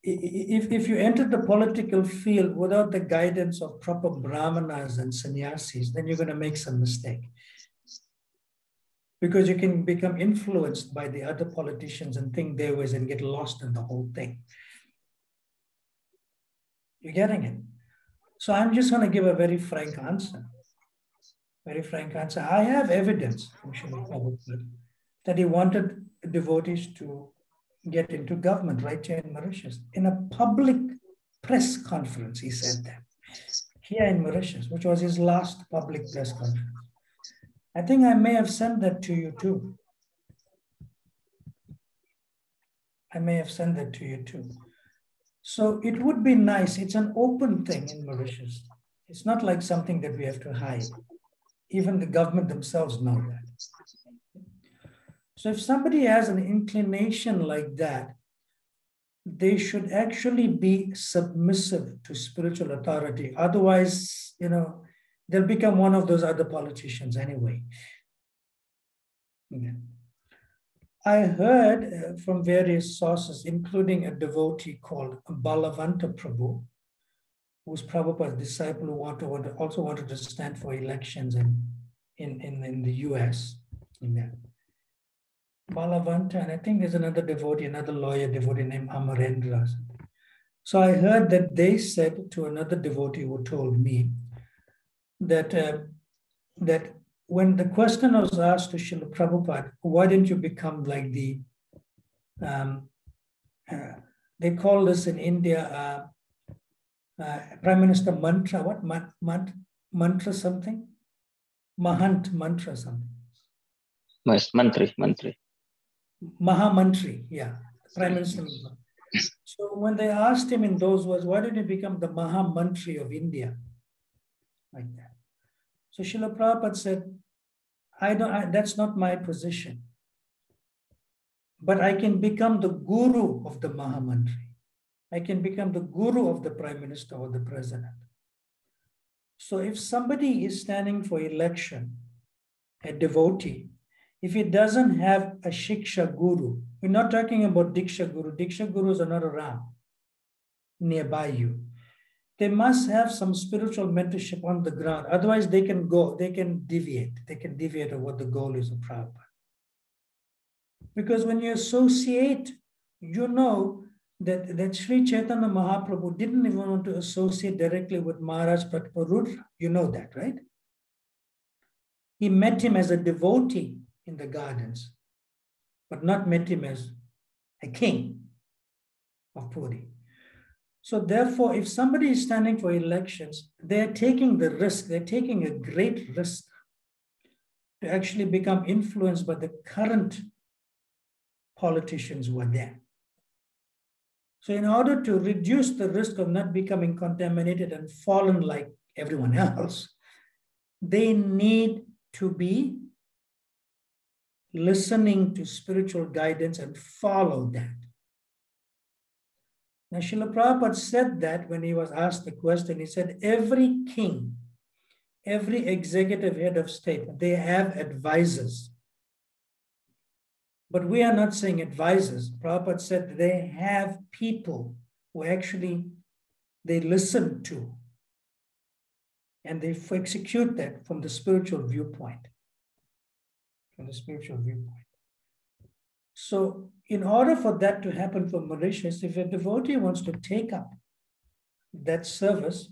If you enter the political field without the guidance of proper brahmanas and sannyasis, then you're going to make some mistake. Because you can become influenced by the other politicians and think their ways and get lost in the whole thing. You're getting it? So I'm just going to give a very frank answer. Very frank answer. I have evidence from Srila Prabhupada that he wanted devotees to get into government right here in Mauritius. In a public press conference, he said that here in Mauritius, which was his last public press conference. I think I may have sent that to you too. I may have sent that to you too. So it would be nice. It's an open thing in Mauritius. It's not like something that we have to hide. Even the government themselves know that. So if somebody has an inclination like that, they should actually be submissive to spiritual authority. Otherwise, they'll become one of those other politicians anyway. Yeah. I heard from various sources, including a devotee called Balavanta Prabhu, who's Prabhupada's disciple, who also wanted to stand for elections in the US. Yeah. Balavanta, and I think there's another devotee, another lawyer devotee named Amarendra. So I heard that they said to another devotee who told me that when the question was asked to Srila Prabhupada, why didn't you become like the, they call this in India, Prime Minister Mantra, what? Mantra something? Mahant Mantra something. Mantri. Mahamantri, yeah, Prime Minister. So when they asked him in those words, why did he become the Mahamantri of India? Like that. So Srila Prabhupada said, that's not my position. But I can become the guru of the Mahamantri. I can become the guru of the Prime Minister or the President. So if somebody is standing for election, a devotee, if he doesn't have a Shiksha Guru, we're not talking about Diksha Guru. Diksha Gurus are not around nearby you. They must have some spiritual mentorship on the ground. Otherwise, they can deviate. They can deviate of what the goal is of Prabhupada. Because when you associate, you know that Sri Chaitanya Mahaprabhu didn't even want to associate directly with Maharaj Pratparudra. You know that, right? He met him as a devotee in the gardens, but not met him as a king of Puri. So therefore, if somebody is standing for elections, they're taking the risk, they're taking a great risk to actually become influenced by the current politicians who are there. So in order to reduce the risk of not becoming contaminated and fallen like everyone else, they need to be listening to spiritual guidance and follow that. Now, Srila Prabhupada said that when he was asked the question, he said, every king, every executive head of state, they have advisors. But we are not saying advisors. Prabhupada said they have people who actually they listen to and they execute that from the spiritual viewpoint. From the spiritual viewpoint. So in order for that to happen for Mauritius, if a devotee wants to take up that service,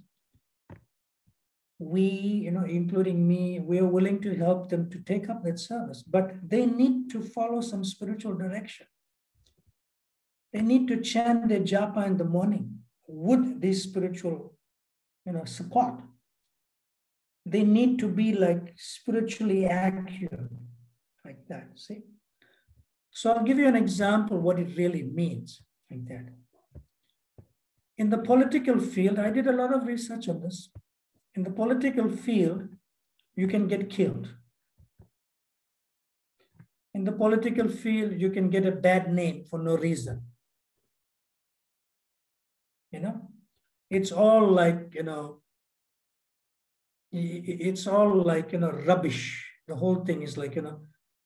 we, including me, we are willing to help them to take up that service, but they need to follow some spiritual direction. They need to chant their japa in the morning with this spiritual, support. They need to be like spiritually accurate, like that, see? So I'll give you an example what it really means, like that. In the political field, I did a lot of research on this. In the political field, you can get killed. In the political field, you can get a bad name for no reason. It's all like, it's all like, rubbish. The whole thing is like,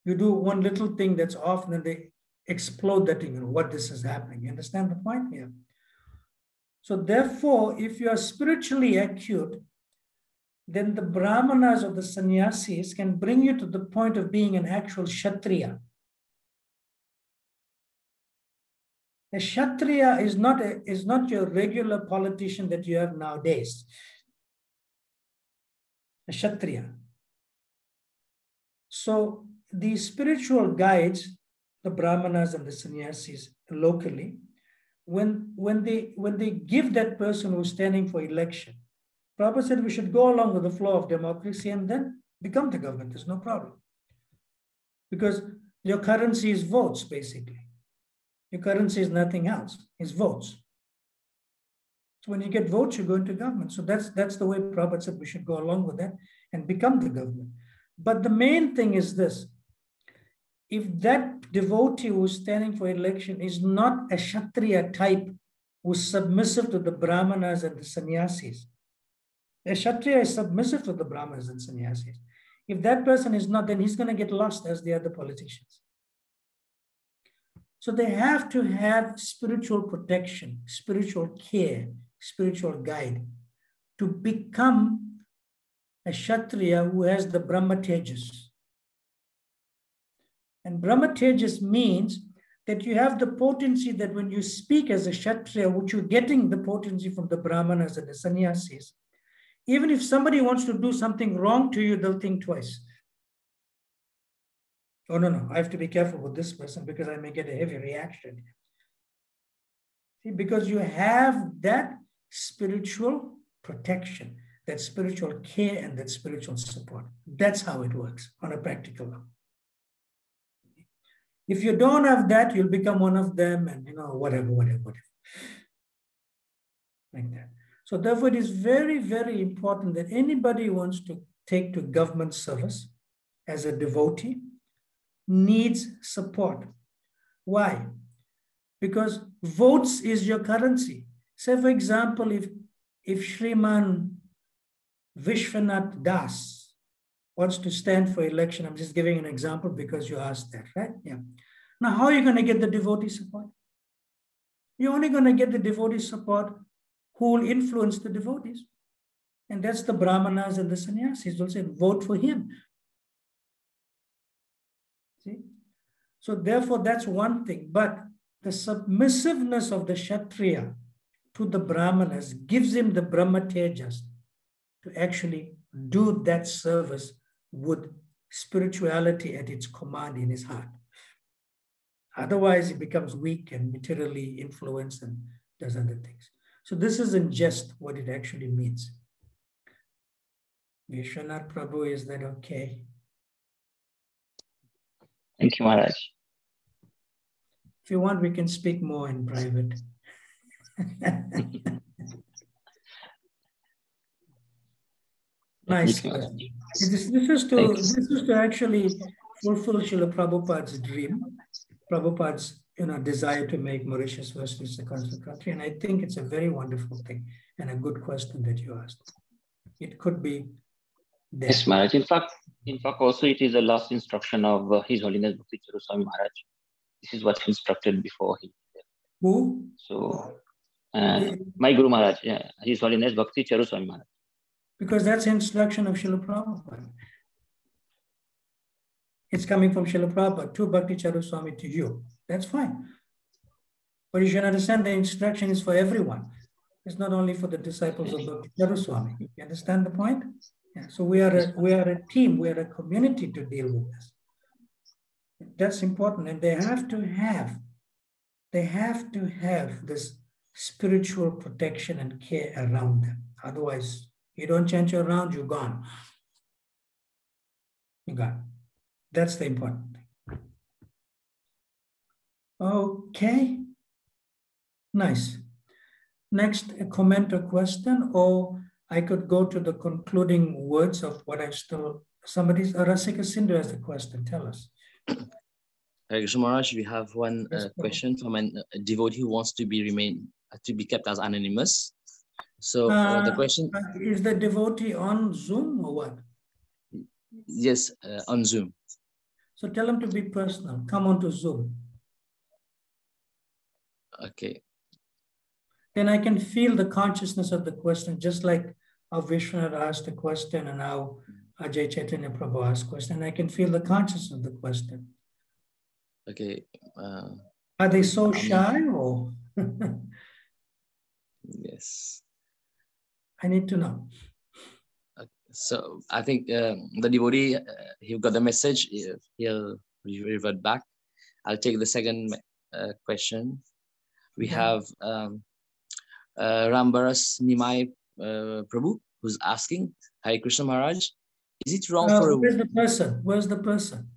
you do one little thing that's off and then they explode that thing, what this is happening. You understand the point here? So therefore, if you are spiritually acute, then the brahmanas or the sannyasis can bring you to the point of being an actual kshatriya. A kshatriya is not your regular politician that you have nowadays. a Kshatriya. So the spiritual guides, the Brahmanas and the sannyasis locally, when they give that person who's standing for election, Prabhupada said we should go along with the flow of democracy and then become the government. There's no problem. Because your currency is votes, basically. Your currency is nothing else, it's votes. So when you get votes, you go into government. So that's the way Prabhupada said we should go along with that and become the government. But the main thing is this. If that devotee who's standing for election is not a Kshatriya type who's submissive to the Brahmanas and the sannyasis, a Kshatriya is submissive to the Brahmanas and sannyasis. If that person is not, then he's going to get lost as the other politicians. So they have to have spiritual protection, spiritual care, spiritual guide to become a Kshatriya who has the Brahma Tejas. And Brahma Tejas means that you have the potency that when you speak as a Kshatriya, which you're getting the potency from the Brahmanas and the sannyasis, even if somebody wants to do something wrong to you, they'll think twice. Oh, no, I have to be careful with this person because I may get a heavy reaction. See, because you have that spiritual protection, that spiritual care, and that spiritual support. That's how it works on a practical level. If you don't have that, you'll become one of them and, whatever. Like that. So therefore, it is very, very important that anybody who wants to take to government service as a devotee needs support. Why? Because votes is your currency. Say, for example, if Shriman Vishwanath Das wants to stand for election, I'm just giving an example because you asked that, right? Yeah. Now, how are you going to get the devotee support? You're only going to get the devotee support who will influence the devotees. And that's the Brahmanas and the sannyasis will say, vote for him. See? So therefore, that's one thing. But the submissiveness of the Kshatriya to the Brahmanas gives him the Brahma Tejas to actually do that service with spirituality at its command in his heart. Otherwise, he becomes weak and materially influenced and does other things. So this isn't just what it actually means. Vishwanath Prabhu, is that okay? Thank you, Maharaj. If you want, we can speak more in private. Nice question. This is to actually fulfill Srila Prabhupada's dream, Prabhupada's desire to make Mauritius first a secular country. And I think it's a very wonderful thing and a good question that you asked. It could be there. Yes, Maharaj. In fact, also it is the last instruction of His Holiness Bhakti Swami Maharaj. This is what he instructed before he left. Who? So, my Guru Maharaj, His Holiness Bhakti Swami Maharaj. Because that's instruction of Srila Prabhupada. It's coming from Srila Prabhupada to Bhakti Swami to you. That's fine. But you should understand the instruction is for everyone. It's not only for the disciples of Bhakti Swami. You understand the point? Yeah. So we are a team, we are a community to deal with this. That's important. And they have to have this spiritual protection and care around them. Otherwise, you don't change your around, you're gone. You're gone. That's the important thing. Okay. Nice. Next, a comment or question, or I could go to the concluding words of what I still, Rasika Sindhu has a question. Tell us. Hare Krishna Maharaj, we have one question from a devotee who wants to be kept as anonymous. So the question is the devotee on Zoom or what? Yes, on Zoom. So tell him to be personal. Come on to Zoom. Okay. Then I can feel the consciousness of the question, just like how Vishwanath asked a question and how Ajay Chaitanya Prabhu asked a question. I can feel the consciousness of the question. Okay. Are they so shy or? Yes. I need to know. So I think the devotee, he got the message. He'll revert back. I'll take the second question. We have Rambaras Nimai Prabhu, who's asking, Hare Krishna Maharaj, is it wrong for a... Where's the person? Where's the person?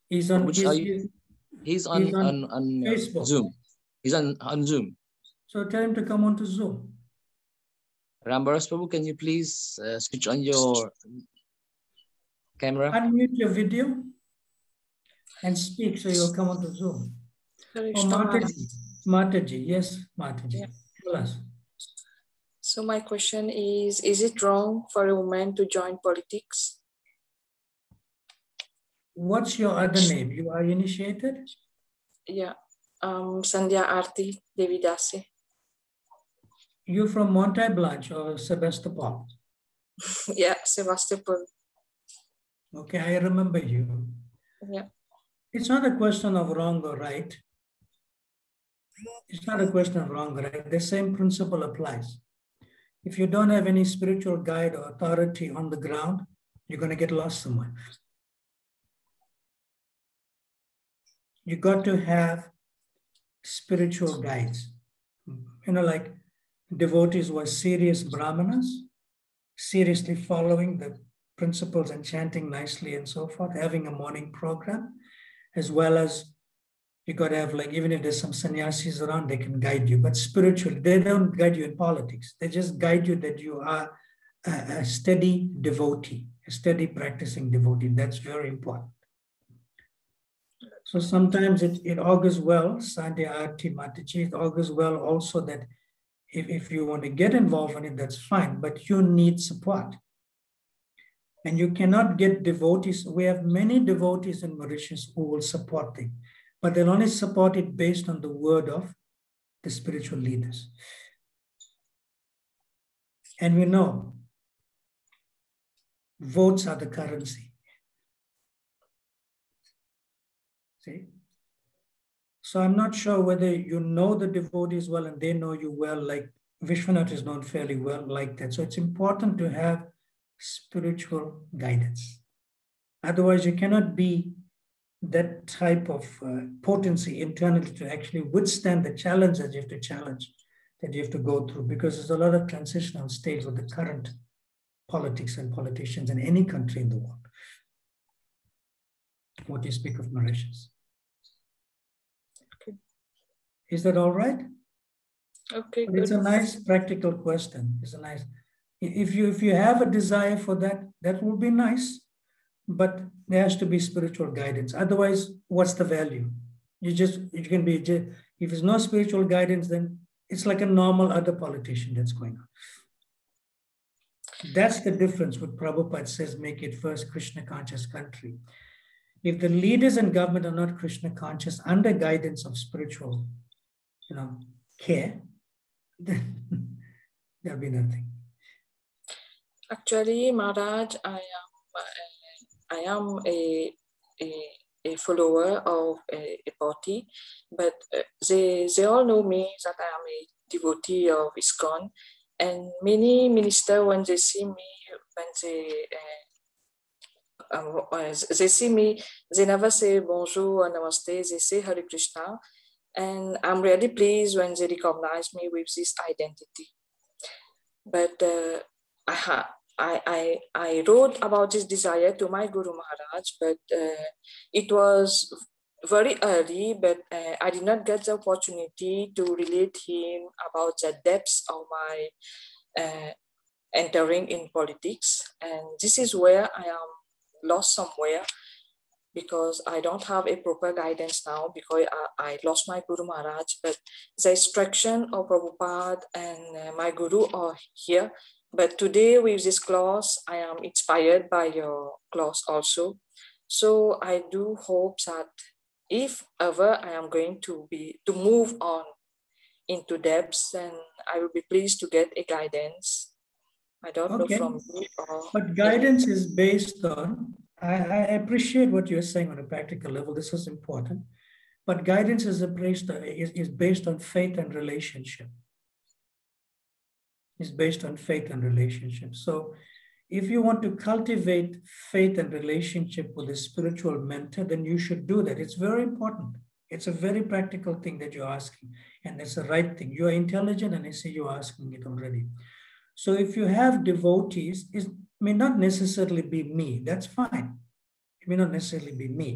He's on, he's on Facebook. Zoom. He's on Zoom. So tell him to come on to Zoom. Rambaras Prabhu, can you please switch on your camera? Unmute your video and speak so you'll come on to Zoom. Oh, Mataji. Yes, Mataji. Yeah. Tell us. So my question is it wrong for a woman to join politics? What's your other name? You are initiated? Yeah, Sandhya Arti Devidasi. You from Monte Blanche or Sebastopol? Yeah, Sevastopol. Okay, I remember you. Yeah. It's not a question of wrong or right. It's not a question of wrong or right. The same principle applies. If you don't have any spiritual guide or authority on the ground, you're going to get lost somewhere. You got to have spiritual guides. You know, like devotees were serious brahmanas, seriously following the principles and chanting nicely and so forth, having a morning program, as well as you got to have, like, even if there's some sannyasis around, they can guide you. But spiritually, they don't guide you in politics. They just guide you that you are a steady devotee, a steady practicing devotee. That's very important. So sometimes it augurs well, Sandhya Arti Mataji, it augurs well also that if you want to get involved in it, that's fine, but you need support. And you cannot get devotees. We have many devotees in Mauritius who will support it, but they'll only support it based on the word of the spiritual leaders. And we know votes are the currency. See? So I'm not sure whether you know the devotees well and they know you well, like Vishwanath is known fairly well like that. So it's important to have spiritual guidance. Otherwise, you cannot be that type of potency internally to actually withstand the challenge that you have to challenge, that you have to go through, because there's a lot of transitional states with the current politics and politicians in any country in the world. What do you speak of Mauritius? Okay. Is that all right? Okay. But it's a nice practical question. It's a nice. If you have a desire for that, that will be nice, but there has to be spiritual guidance. Otherwise, what's the value? You can be, if there's no spiritual guidance, then it's like a normal other politician that's going on. That's the difference what Prabhupada says, make it first Krishna conscious country. If the leaders and government are not Krishna conscious under guidance of spiritual, care, then there'll be nothing. Actually, Maharaj, I am a follower of a party, but they all know me that I am a devotee of ISKCON, and many ministers, when they see me, they see me, they never say bonjour or namaste, they say Hare Krishna, and I'm really pleased when they recognize me with this identity. But I wrote about this desire to my Guru Maharaj, but it was very early, but I did not get the opportunity to relate him about the depths of my entering in politics. And this is where I am lost somewhere, because I don't have a proper guidance now, because I lost my Guru Maharaj, but the instruction of Prabhupada and my Guru are here. But today with this class, I am inspired by your class also. So I do hope that if ever I am going to move on into depths, then I will be pleased to get a guidance. I don't know from you or... But guidance is based on, I appreciate what you're saying on a practical level. This is important. But guidance is based on faith and relationship. is based on faith and relationship. So if you want to cultivate faith and relationship with a spiritual mentor, then you should do that. It's very important. It's a very practical thing that you're asking, and it's the right thing. You're intelligent, and I see you're asking it already. So if you have devotees, it may not necessarily be me. That's fine. It may not necessarily be me.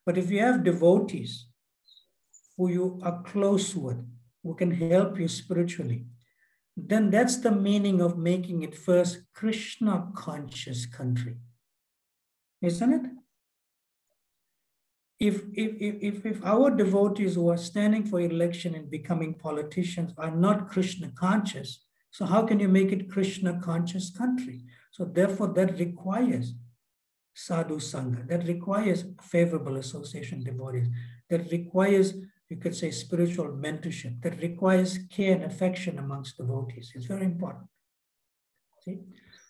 But if you have devotees who you are close with, who can help you spiritually, then that's the meaning of making it first Krishna conscious country. Isn't it? If our devotees who are standing for election and becoming politicians are not Krishna conscious, so how can you make it Krishna conscious country? So therefore that requires sadhu sangha, that requires favorable association devotees, that requires, you could say, spiritual mentorship, that requires care and affection amongst devotees. It's very important. See?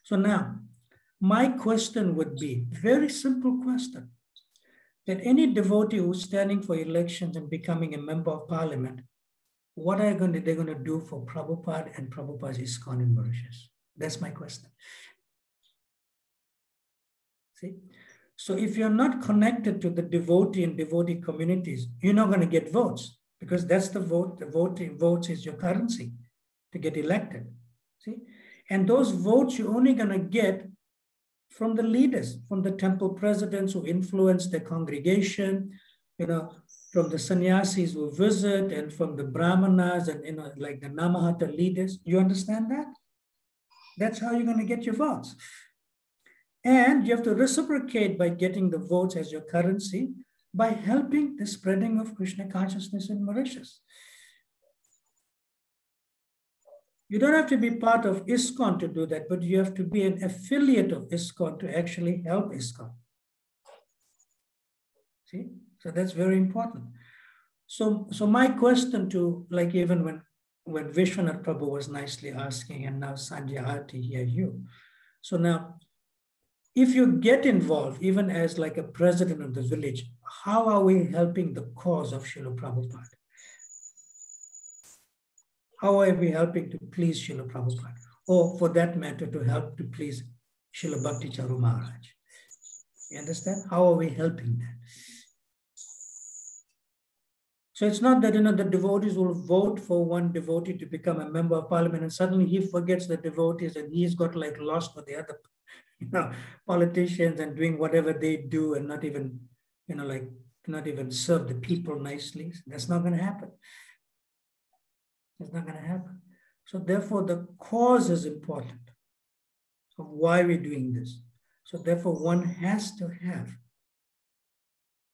So now, my question would be, very simple question, that any devotee who's standing for elections and becoming a member of parliament, what are they're going to do for Prabhupada and Prabhupada's ISKCON in Mauritius? That's my question. See? So if you're not connected to the devotee and devotee communities, you're not going to get votes, because that's the vote. The votes is your currency to get elected. See? And those votes you're only going to get from the leaders, from the temple presidents who influence the congregation, from the sannyasis who visit, and from the brahmanas and, like the Namahata leaders. You understand that? That's how you're going to get your votes. And you have to reciprocate by getting the votes as your currency by helping the spreading of Krishna consciousness in Mauritius. You don't have to be part of ISKCON to do that, but you have to be an affiliate of ISKCON to actually help ISKCON. See? So that's very important. So my question to, like, even when Vishwanath Prabhu was nicely asking, and now Sanjay Arti, hear you. So now, if you get involved, even as like a president of the village, how are we helping the cause of Srila Prabhupada? How are we helping to please Srila Prabhupada? Or for that matter, to help to please Srila Bhakti Charu Maharaj? You understand? How are we helping that? So it's not that, the devotees will vote for one devotee to become a member of parliament and suddenly he forgets the devotees and he's got like lost with the other politicians and doing whatever they do and not even, not even serve the people nicely. That's not going to happen. It's not going to happen. So therefore, the cause is important of why we're doing this. So therefore, one has to have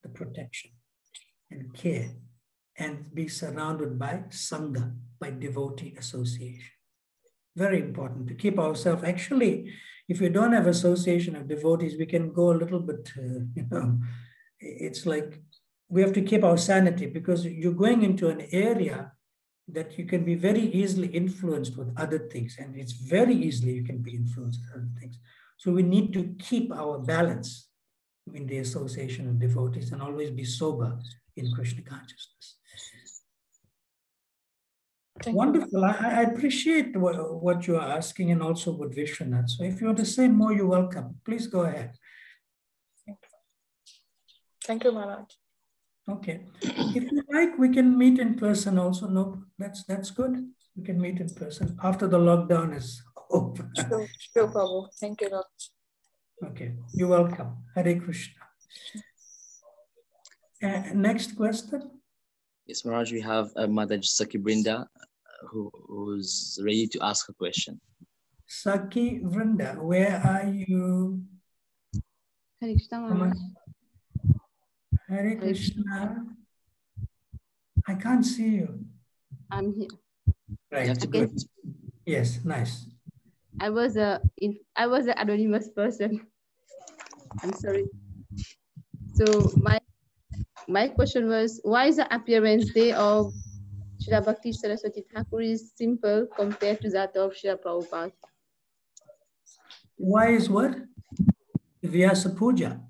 the protection and care and be surrounded by Sangha, by devotee association. Very important to keep ourselves. Actually, if we don't have association of devotees, we can go a little bit, it's like we have to keep our sanity, because you're going into an area that you can be very easily influenced with other things. And it's very easily you can be influenced with other things. So we need to keep our balance in the association of devotees and always be sober in Krishna consciousness. Wonderful. I appreciate what you are asking, and also with Vishwanath. So if you want to say more, you're welcome. Please go ahead. Thank you, Maharaj. Okay. If you like, we can meet in person also. No, that's good. We can meet in person after the lockdown is over. Sure, Prabhu. Thank you, Lord. Okay. You're welcome. Hare Krishna. Next question. Yes, Maharaj, we have Mother Saki Brinda who's ready to ask a question. Saki Brinda, where are you? Hare Krishna, Maharaj. Hare Krishna. I can't see you. I'm here. Right. Okay. Yes, nice. I was an anonymous person. I'm sorry. So my question was, why is the appearance day of Srila Bhakti Saraswati Thakur is simple compared to that of Srila Prabhupada? Why is what? Vyasa Puja.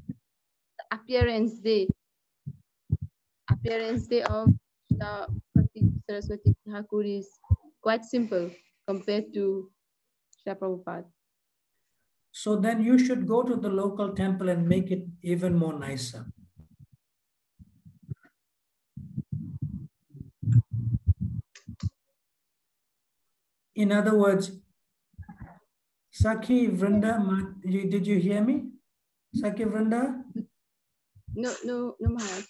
The appearance day of Srila Bhakti Saraswati Thakur is quite simple compared to Srila Prabhupada. So then you should go to the local temple and make it even more nicer. In other words, Sakhi Vrinda, did you hear me? Sakhi Vrinda? No, Maharaj.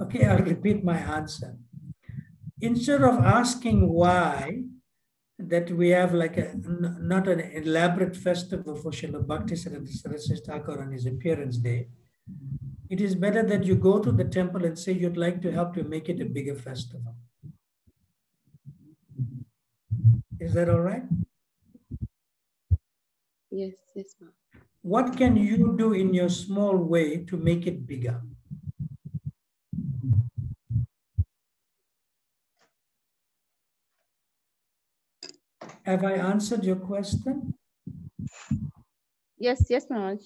Okay, I'll repeat my answer. Instead of asking why, that we have like not an elaborate festival for Srila Bhaktisiddhanta Saraswati Thakur on his appearance day, it is better that you go to the temple and say you'd like to help to make it a bigger festival. Is that all right? Yes, ma'am. What can you do in your small way to make it bigger? Have I answered your question? Yes, Maharaj.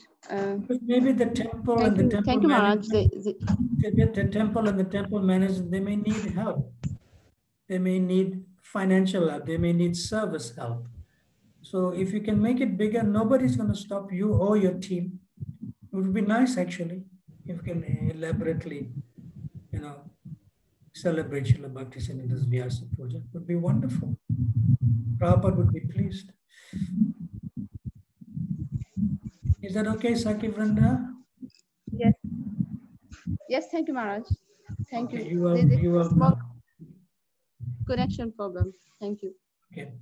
Maybe the temple and the temple thank you, Maharaj. the temple and the temple managers, they may need help. They may need financial help. They may need service help. So if you can make it bigger, nobody's going to stop you or your team. It would be nice, actually, if you can elaborately, celebrate Srila Bhaktisiddhanta's Vyasa Puja. It would be wonderful. Prabhupada would be pleased. Is that okay, Sakhi Vrinda? Yes. Yes, thank you, Maharaj. Thank Okay, you. You are small connection problem. Thank you. Okay.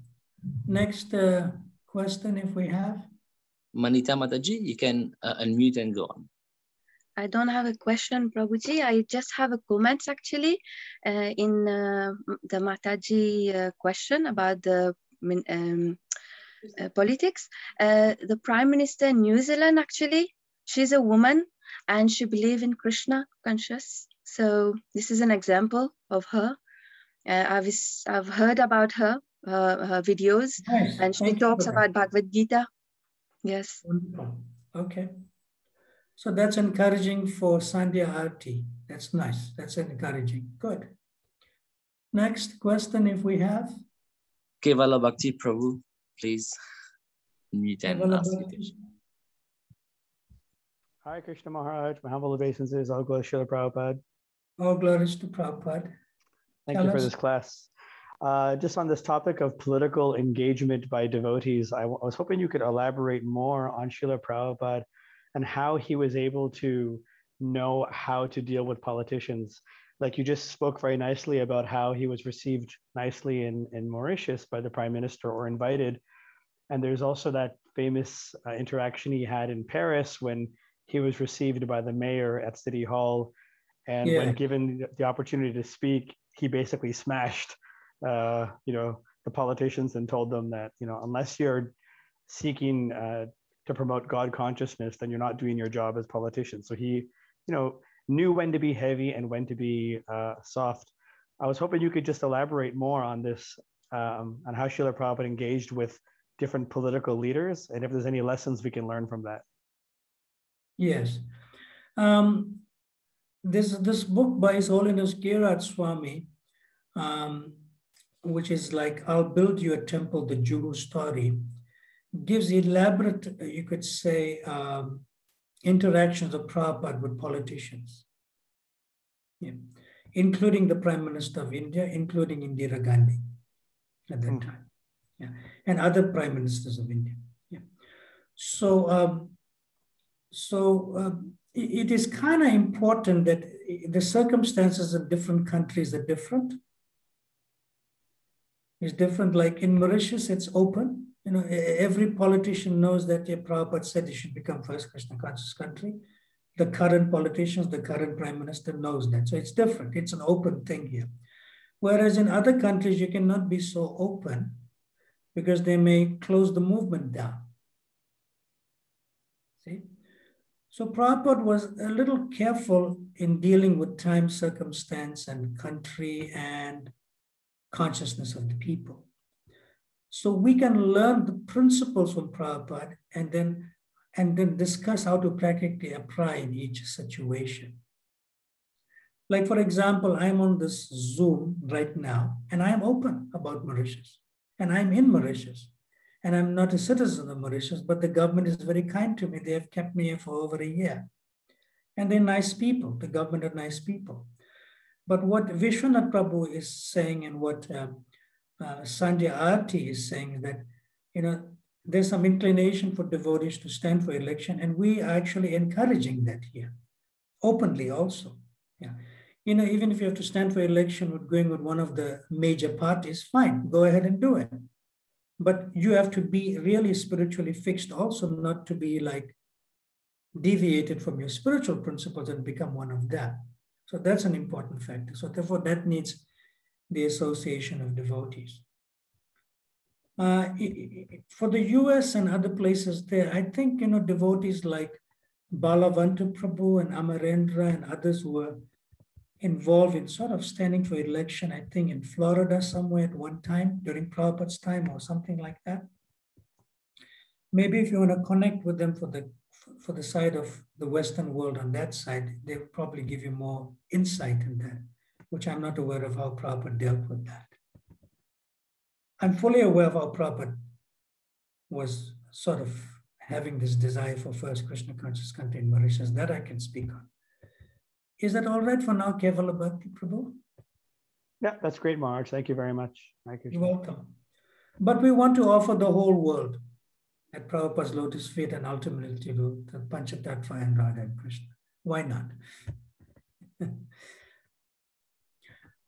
Next question, if we have. Manita Mataji, you can unmute and go on. I don't have a question, Prabhuji. I just have a comment actually in the Mataji question about the politics. The Prime Minister in New Zealand, actually, she's a woman and she believes in Krishna conscious. So this is an example of her. I've heard about her videos, Nice. and she talks about Bhagavad Gita. Yes. Wonderful. Okay. So that's encouraging for Sandhya Arti. That's nice. That's encouraging. Good. Next question, if we have. Kevala Bhakti Prabhu, please unmute and ask you. Hi, Krishna Maharaj. My humble obeisances. All glories to Srila Prabhupada. All glories to Prabhupada. Thank you for this class. Just on this topic of political engagement by devotees, I was hoping you could elaborate more on Srila Prabhupada and how he was able to know how to deal with politicians. Like you just spoke very nicely about how he was received nicely in Mauritius by the Prime Minister or invited. And there's also that famous interaction he had in Paris when he was received by the mayor at City Hall. And when given the opportunity to speak, he basically smashed the politicians and told them that, unless you're seeking to promote God consciousness, then you're not doing your job as politicians. So he, knew when to be heavy and when to be soft. I was hoping you could just elaborate more on this, on how Srila Prabhupada engaged with different political leaders, and if there's any lessons we can learn from that. Yes. This book by His Holiness Giraj Swami, which is like, I'll Build You a Temple, the Juhu story, gives elaborate, you could say, interactions of Prabhupada with politicians, including the Prime Minister of India, including Indira Gandhi at that time, and other Prime Ministers of India. So it is kind of important that the circumstances in different countries are different. It's different. Like in Mauritius, it's open. Every politician knows that Prabhupada said it should become first Krishna conscious country. The current politicians, the current Prime Minister knows that. So it's different. It's an open thing here. Whereas in other countries, you cannot be so open because they may close the movement down. See? So Prabhupada was a little careful in dealing with time, circumstance, and country and consciousness of the people. So we can learn the principles from Prabhupada and then discuss how to practically apply in each situation. Like, for example, I'm on this Zoom right now, and I'm open about Mauritius. And I'm in Mauritius. And I'm not a citizen of Mauritius, but the government is very kind to me. They have kept me here for over a year. And they're nice people. The government are nice people. But what Vishwanath Prabhu is saying and what Sanjay Arti is saying is that, there's some inclination for devotees to stand for election, and we are actually encouraging that here, openly also. Yeah. Even if you have to stand for election with going with one of the major parties, fine, go ahead and do it. But you have to be really spiritually fixed also, not to be like deviated from your spiritual principles and become one of them. So that's an important factor. So therefore, that needs the association of devotees. For the US and other places there, I think, devotees like Balavanta Prabhu and Amarendra and others who were involved in sort of standing for election, I think in Florida somewhere at one time during Prabhupada's time or something like that. Maybe if you want to connect with them for the side of the Western world on that side, they'll probably give you more insight in that, which I'm not aware of how Prabhupada dealt with that. I'm fully aware of how Prabhupada was sort of having this desire for first Krishna conscious country in Mauritius. That I can speak on. Is that all right for now, Kevala Bhakti Prabhu? Yeah, that's great, Maharaj. Thank you very much. You're welcome. But we want to offer the whole world at Prabhupada's lotus feet and ultimately to the Panchatattva and Radha and Krishna. Why not?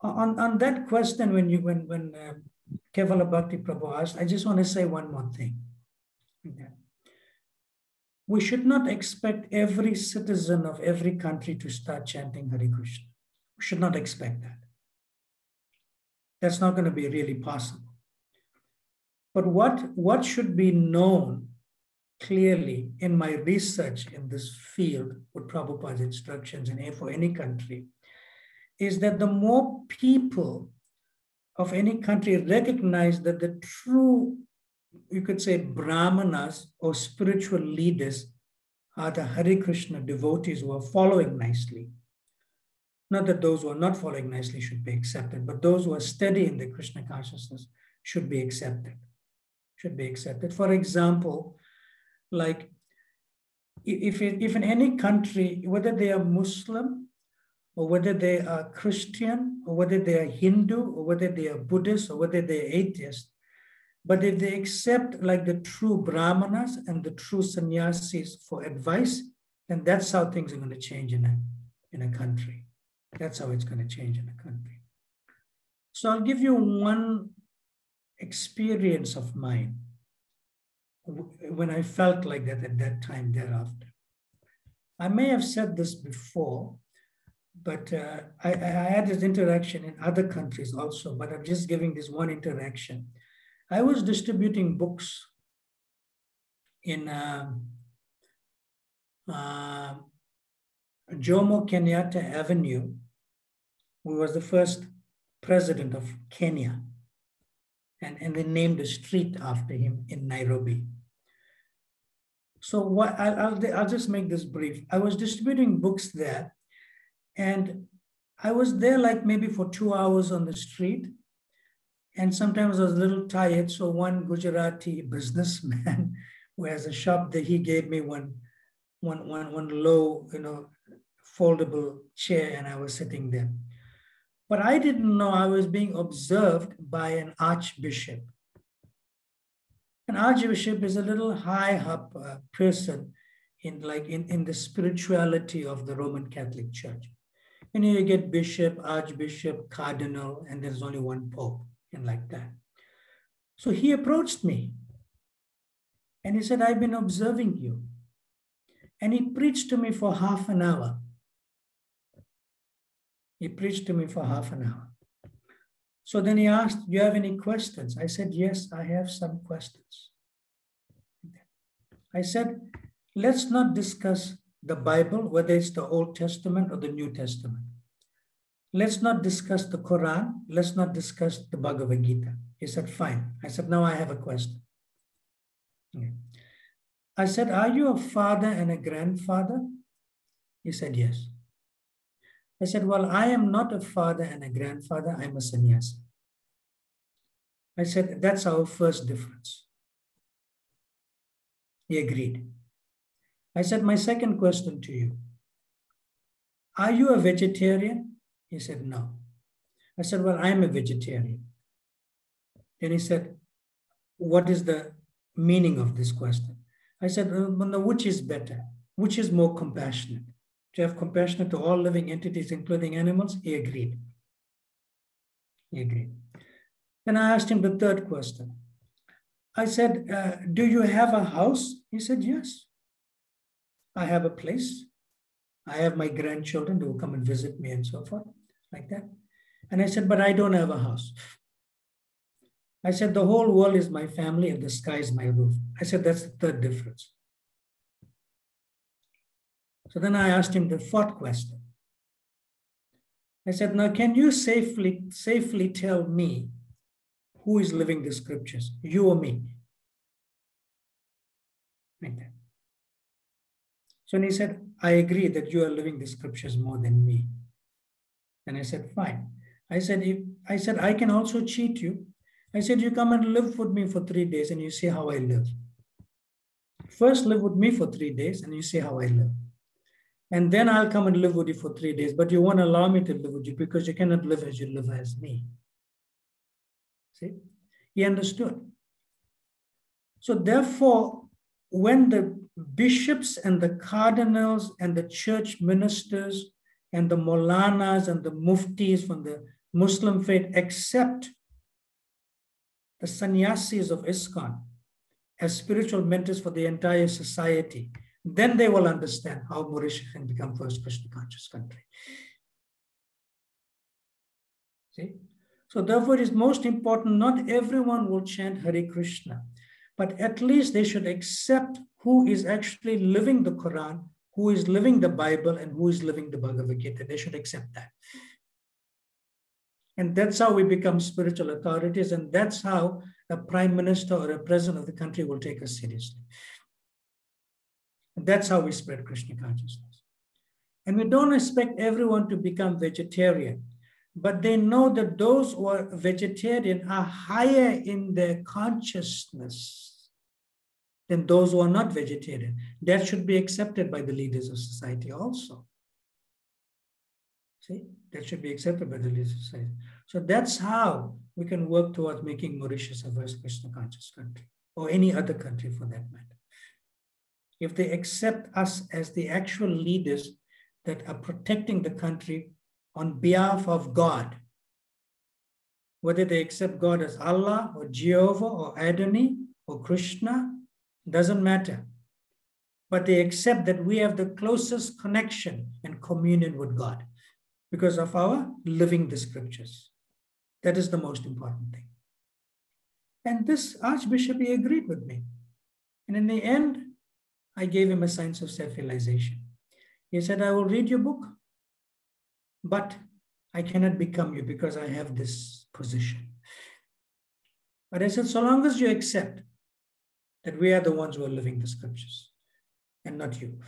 on that question, when Kevala Bhakti Prabhu asked, I just want to say one more thing. Okay. We should not expect every citizen of every country to start chanting Hare Krishna. We should not expect that. That's not going to be really possible. But what should be known clearly in my research in this field with Prabhupada's instructions and for any country is that the more people of any country recognize that the true, you could say, brahmanas or spiritual leaders are the Hare Krishna devotees who are following nicely. Not that those who are not following nicely should be accepted, but those who are steady in the Krishna consciousness should be accepted. Should be accepted. For example, like if in any country, whether they are Muslim or whether they are Christian or whether they are Hindu or whether they are Buddhist or whether they are atheist, but if they accept like the true brahmanas and the true sannyasis for advice, then that's how things are going to change in a country. That's how it's going to change in a country. So I'll give you one experience of mine when I felt like that at that time thereafter. I may have said this before, but I had this interaction in other countries also, but I'm just giving this one interaction. I was distributing books in Jomo Kenyatta Avenue, who was the first president of Kenya. And they named a street after him in Nairobi. So I'll just make this brief. I was distributing books there, and I was there like maybe for 2 hours on the street. And sometimes I was a little tired. So one Gujarati businessman who has a shop there, he gave me one low, foldable chair, and I was sitting there. But I didn't know I was being observed by an archbishop. An archbishop is a little high up person in the spirituality of the Roman Catholic Church. And you get bishop, archbishop, cardinal, and there's only one pope, and like that. So he approached me and he said, I've been observing you. And he preached to me for half an hour. He preached to me for half an hour. So then he asked, do you have any questions? I said, yes, I have some questions. I said, let's not discuss the Bible, whether it's the Old Testament or the New Testament. Let's not discuss the Quran. Let's not discuss the Bhagavad Gita. He said, fine. I said, now I have a question. Okay. I said, are you a father and a grandfather? He said, yes. I said, well, I am not a father and a grandfather. I'm a sannyasi. I said, that's our first difference. He agreed. I said, my second question to you, are you a vegetarian? He said, no. I said, well, I'm a vegetarian. Then he said, what is the meaning of this question? I said, no, which is better? Which is more compassionate? To have compassion to all living entities, including animals? He agreed. He agreed. Then I asked him the third question. I said, do you have a house? He said, yes. I have a place. I have my grandchildren who will come and visit me and so forth, like that. And I said, but I don't have a house. I said, the whole world is my family and the sky is my roof. I said, that's the third difference. So then I asked him the fourth question. I said, now can you safely tell me who is living the scriptures, you or me? Like that. So he said, I agree that you are living the scriptures more than me. And I said, fine. I said, I can also cheat you. I said, you come and live with me for 3 days and you see how I live. First live with me for 3 days and you see how I live. And then I'll come and live with you for 3 days, but you won't allow me to live with you because you cannot live as you live as me. See? He understood. So therefore, when the bishops and the cardinals and the church ministers and the Maulanas and the muftis from the Muslim faith accept the sannyasis of ISKCON as spiritual mentors for the entire society, then they will understand how Mauritius can become first Krishna conscious country. See? So therefore it is most important, not everyone will chant Hare Krishna, but at least they should accept who is actually living the Quran, who is living the Bible, and who is living the Bhagavad Gita. They should accept that. And that's how we become spiritual authorities, and that's how a prime minister or a president of the country will take us seriously. And that's how we spread Krishna consciousness. And we don't expect everyone to become vegetarian, but they know that those who are vegetarian are higher in their consciousness than those who are not vegetarian. That should be accepted by the leaders of society also. See, that should be accepted by the leaders of society. So that's how we can work towards making Mauritius a first Krishna conscious country, or any other country for that matter. If they accept us as the actual leaders that are protecting the country on behalf of God, whether they accept God as Allah or Jehovah or Adonai or Krishna, doesn't matter. But they accept that we have the closest connection and communion with God because of our living the scriptures. That is the most important thing. And this Archbishop, he agreed with me. And in the end, I gave him a science of self-realization. He said, I will read your book, but I cannot become you because I have this position. But I said, so long as you accept that we are the ones who are living the scriptures and not you.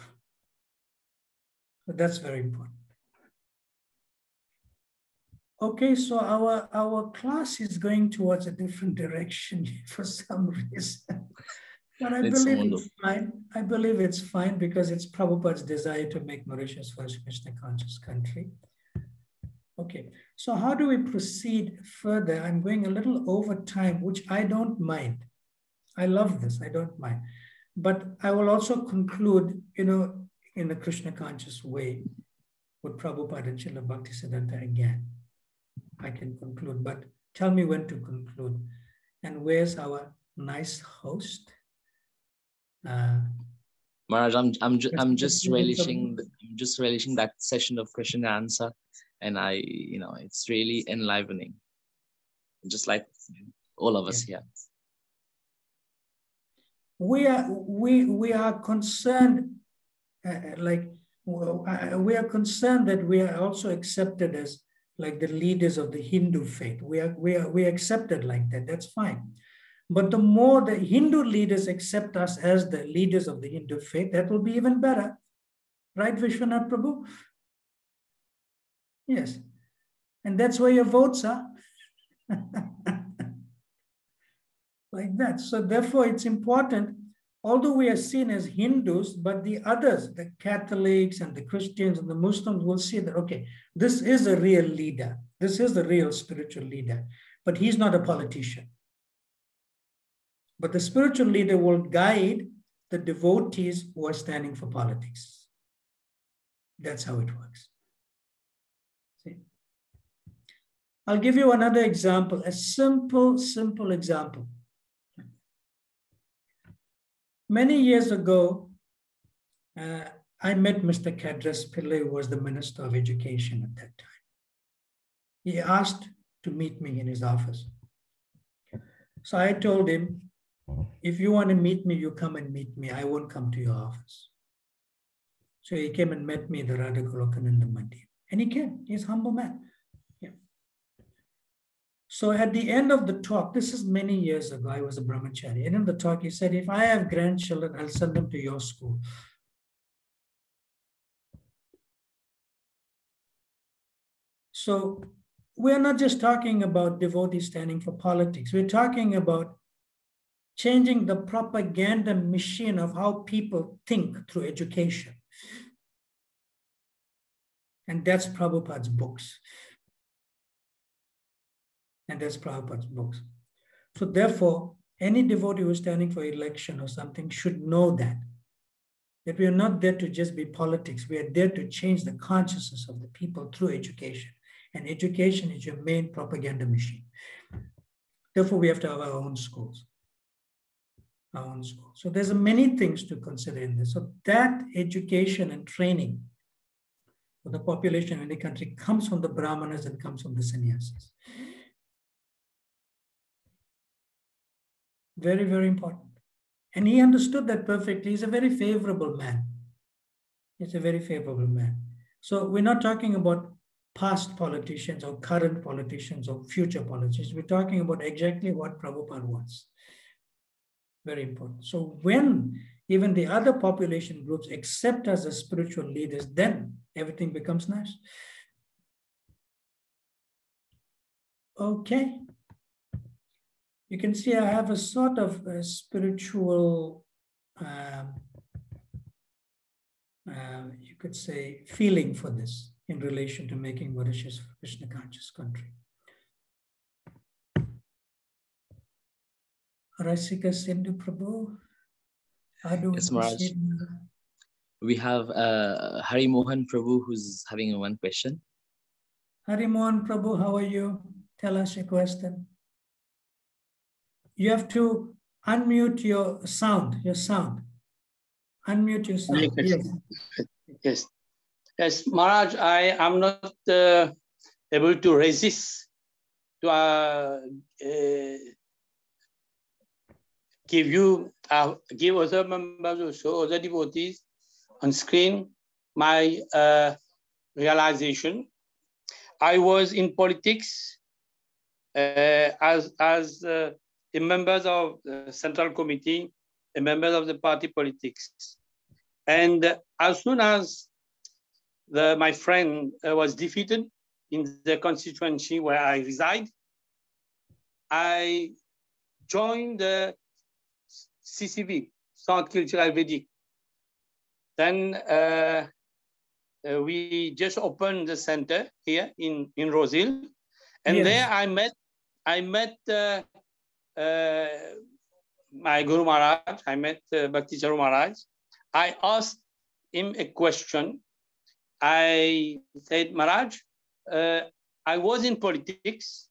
But that's very important. Okay, so our class is going towards a different direction for some reason. But I believe it's fine. I believe it's fine because it's Prabhupada's desire to make Mauritius first Krishna conscious country. Okay, so how do we proceed further? I'm going a little over time, which I don't mind. I love this, I don't mind. But I will also conclude, in a Krishna conscious way with Prabhupada and Srila Bhaktisiddhanta again. I can conclude, but tell me when to conclude. And where's our nice host? Maharaj, I'm just relishing that session of question and answer, and it's really enlivening, just like all of us here. We are concerned, we are concerned that we are also accepted as like the leaders of the Hindu faith. We are accepted like that. That's fine. But the more the Hindu leaders accept us as the leaders of the Hindu faith, that will be even better. Right, Vishwanath Prabhu? Yes. And that's where your votes are. like that. So therefore, it's important, although we are seen as Hindus, but the others, the Catholics and the Christians and the Muslims will see that, okay, this is a real leader. This is the real spiritual leader, but he's not a politician. But the spiritual leader will guide the devotees who are standing for politics. That's how it works. See? I'll give you another example, a simple example. Many years ago, I met Mr. Kadras Pillai, who was the Minister of Education at that time. He asked to meet me in his office. So I told him, if you want to meet me, you come and meet me. I won't come to your office. So he came and met me at the Radha Golokananda Mandir. And he came. He's a humble man. Yeah. So at the end of the talk, this is many years ago, I was a brahmachari. And in the talk, he said, if I have grandchildren, I'll send them to your school. So we're not just talking about devotees standing for politics. We're talking about changing the propaganda machine of how people think through education. And that's Prabhupada's books. And that's Prabhupada's books. So therefore, any devotee who is standing for election or something should know that we are not there to just be politics. We are there to change the consciousness of the people through education. And education is your main propaganda machine. Therefore, we have to have our own schools. Our own schools. So there's many things to consider in this. So that education and training for the population in the country comes from the Brahmanas and comes from the sannyasis. Very, very important. And he understood that perfectly. He's a very favorable man. He's a very favorable man. So we're not talking about past politicians or current politicians or future politicians. We're talking about exactly what Prabhupada wants. Very important. So when even the other population groups accept us as spiritual leaders, then everything becomes nice. Okay. You can see I have a sort of a spiritual, you could say, feeling for this in relation to making Mauritius a Krishna conscious country. Rasika Sindhu Prabhu, how do we Yes, Maharaj. proceed? We have Hari Mohan Prabhu who's having one question. Hari Mohan Prabhu, how are you? Tell us your question. You have to unmute your sound, Unmute your sound. Yes. Yes, Maharaj, I am not able to resist to give other members also, other devotees on screen my realization. I was in politics as a members of the Central Committee, a member of the party politics. And as soon as my friend was defeated in the constituency where I reside, I joined the CCV, Centre Culturel Védique. Then we just opened the center here in Rosehill. And yes, there I met my Guru Maharaj, I met Bhakti Charu Maharaj. I asked him a question. I said, Maharaj, I was in politics,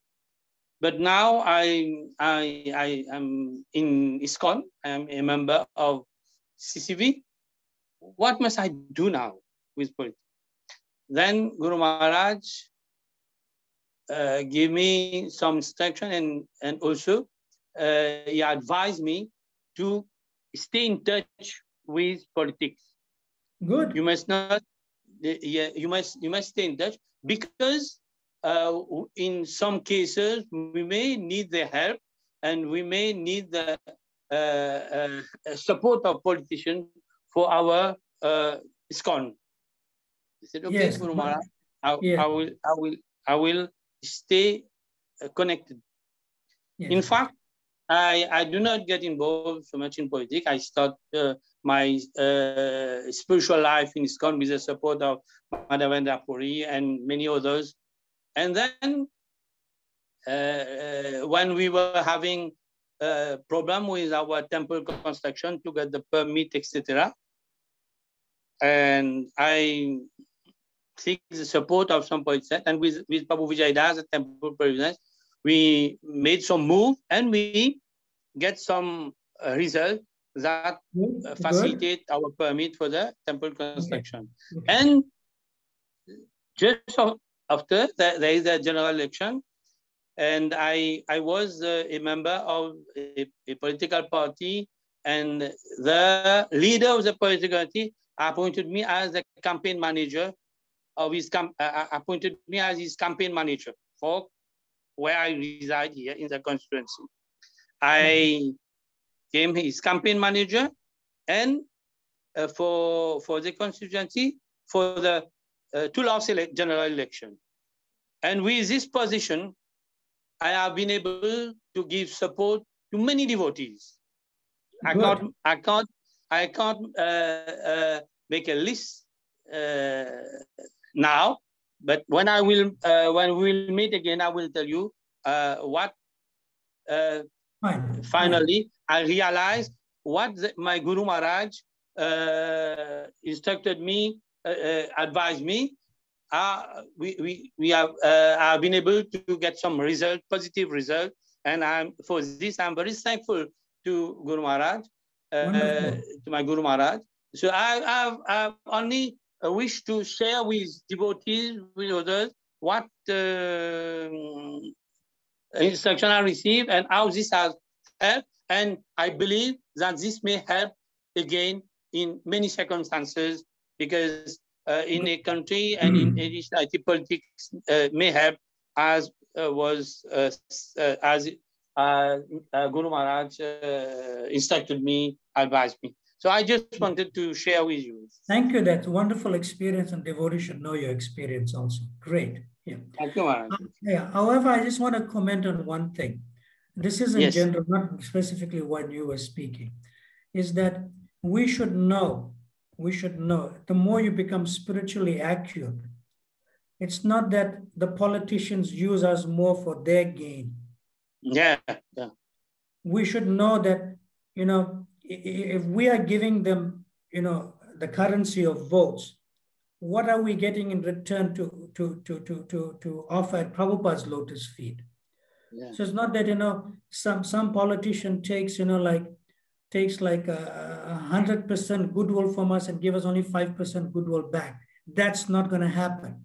but now I am in ISKCON. I am a member of CCV. What must I do now with politics? Then Guru Maharaj gave me some instruction and also he advised me to stay in touch with politics. Good. You must not. You must stay in touch because in some cases we may need their help and we may need the support of politicians for our ISKCON. I said, okay, yes, Guru Maharaj, I will stay connected. Yes. In fact, I do not get involved so much in politics. I start my spiritual life in ISKCON with the support of Madhavendra Puri and many others. And then when we were having a problem with our temple construction to get the permit, etc., and I seek the support of some politicians, and with Prabhu Vijaydas, the temple president, we made some move and we get some result that facilitate our permit for the temple construction. Okay. And just after there is a general election, and I was a member of a political party, and the leader of the political party appointed me as the campaign manager of his appointed me as his campaign manager for where I reside here in the constituency. I became his campaign manager, and for the constituency for the two last general election. And with this position, I have been able to give support to many devotees. I can't make a list now, but when we'll meet again, I will tell you what. Finally, I realized what my Guru Maharaj instructed me, advised me. We have been able to get some result, positive result, and for this I'm very thankful to Guru Maharaj, to my Guru Maharaj. So I only wish to share with devotees, with others, what instruction I received and how this has helped, and I believe that this may help again in many circumstances, because in a country and in a society, politics may help, as Guru Maharaj instructed me, advised me. So I just wanted to share with you. Thank you. That's a wonderful experience, and devotees should know your experience also. Great. Yeah. Thank you, Maharaj. Yeah. However, I just want to comment on one thing. This is in general, not specifically when you were speaking, is that we should know, the more you become spiritually accurate, it's not that the politicians use us more for their gain. Yeah. We should know that, if we are giving them, the currency of votes, what are we getting in return to offer at Prabhupada's lotus feet? Yeah. So it's not that, some politician takes, takes like 100% goodwill from us and give us only 5% goodwill back. That's not going to happen.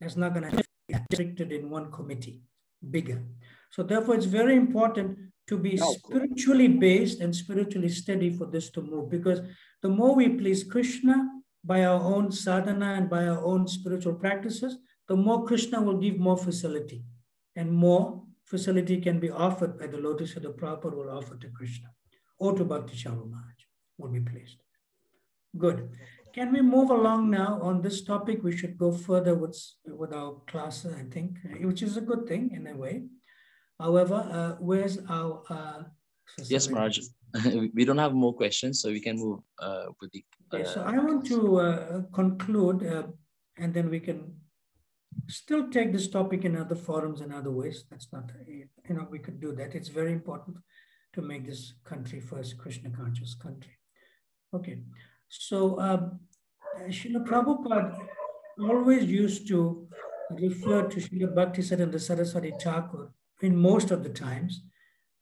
That's not going to be restricted in one committee, bigger. So therefore, it's very important to be spiritually based and spiritually steady for this to move, because the more we please Krishna by our own sadhana and by our own spiritual practices, the more Krishna will give more facility, and more facility can be offered by the lotus of the Prabhupada will offer to Krishna or to Bhakti Charu Maharaj will be placed. Good. Can we move along now on this topic? We should go further with our class, I think, which is a good thing in a way. However, where's our facility? Yes, Maharaj. We don't have more questions, so we can move with the... So I want to conclude, and then we can still take this topic in other forums and other ways. That's not, we could do that. It's very important to make this country first Krishna conscious country. Okay. So Srila Prabhupada always used to refer to Srila Bhaktisiddhanta Saraswati Thakur in most of the times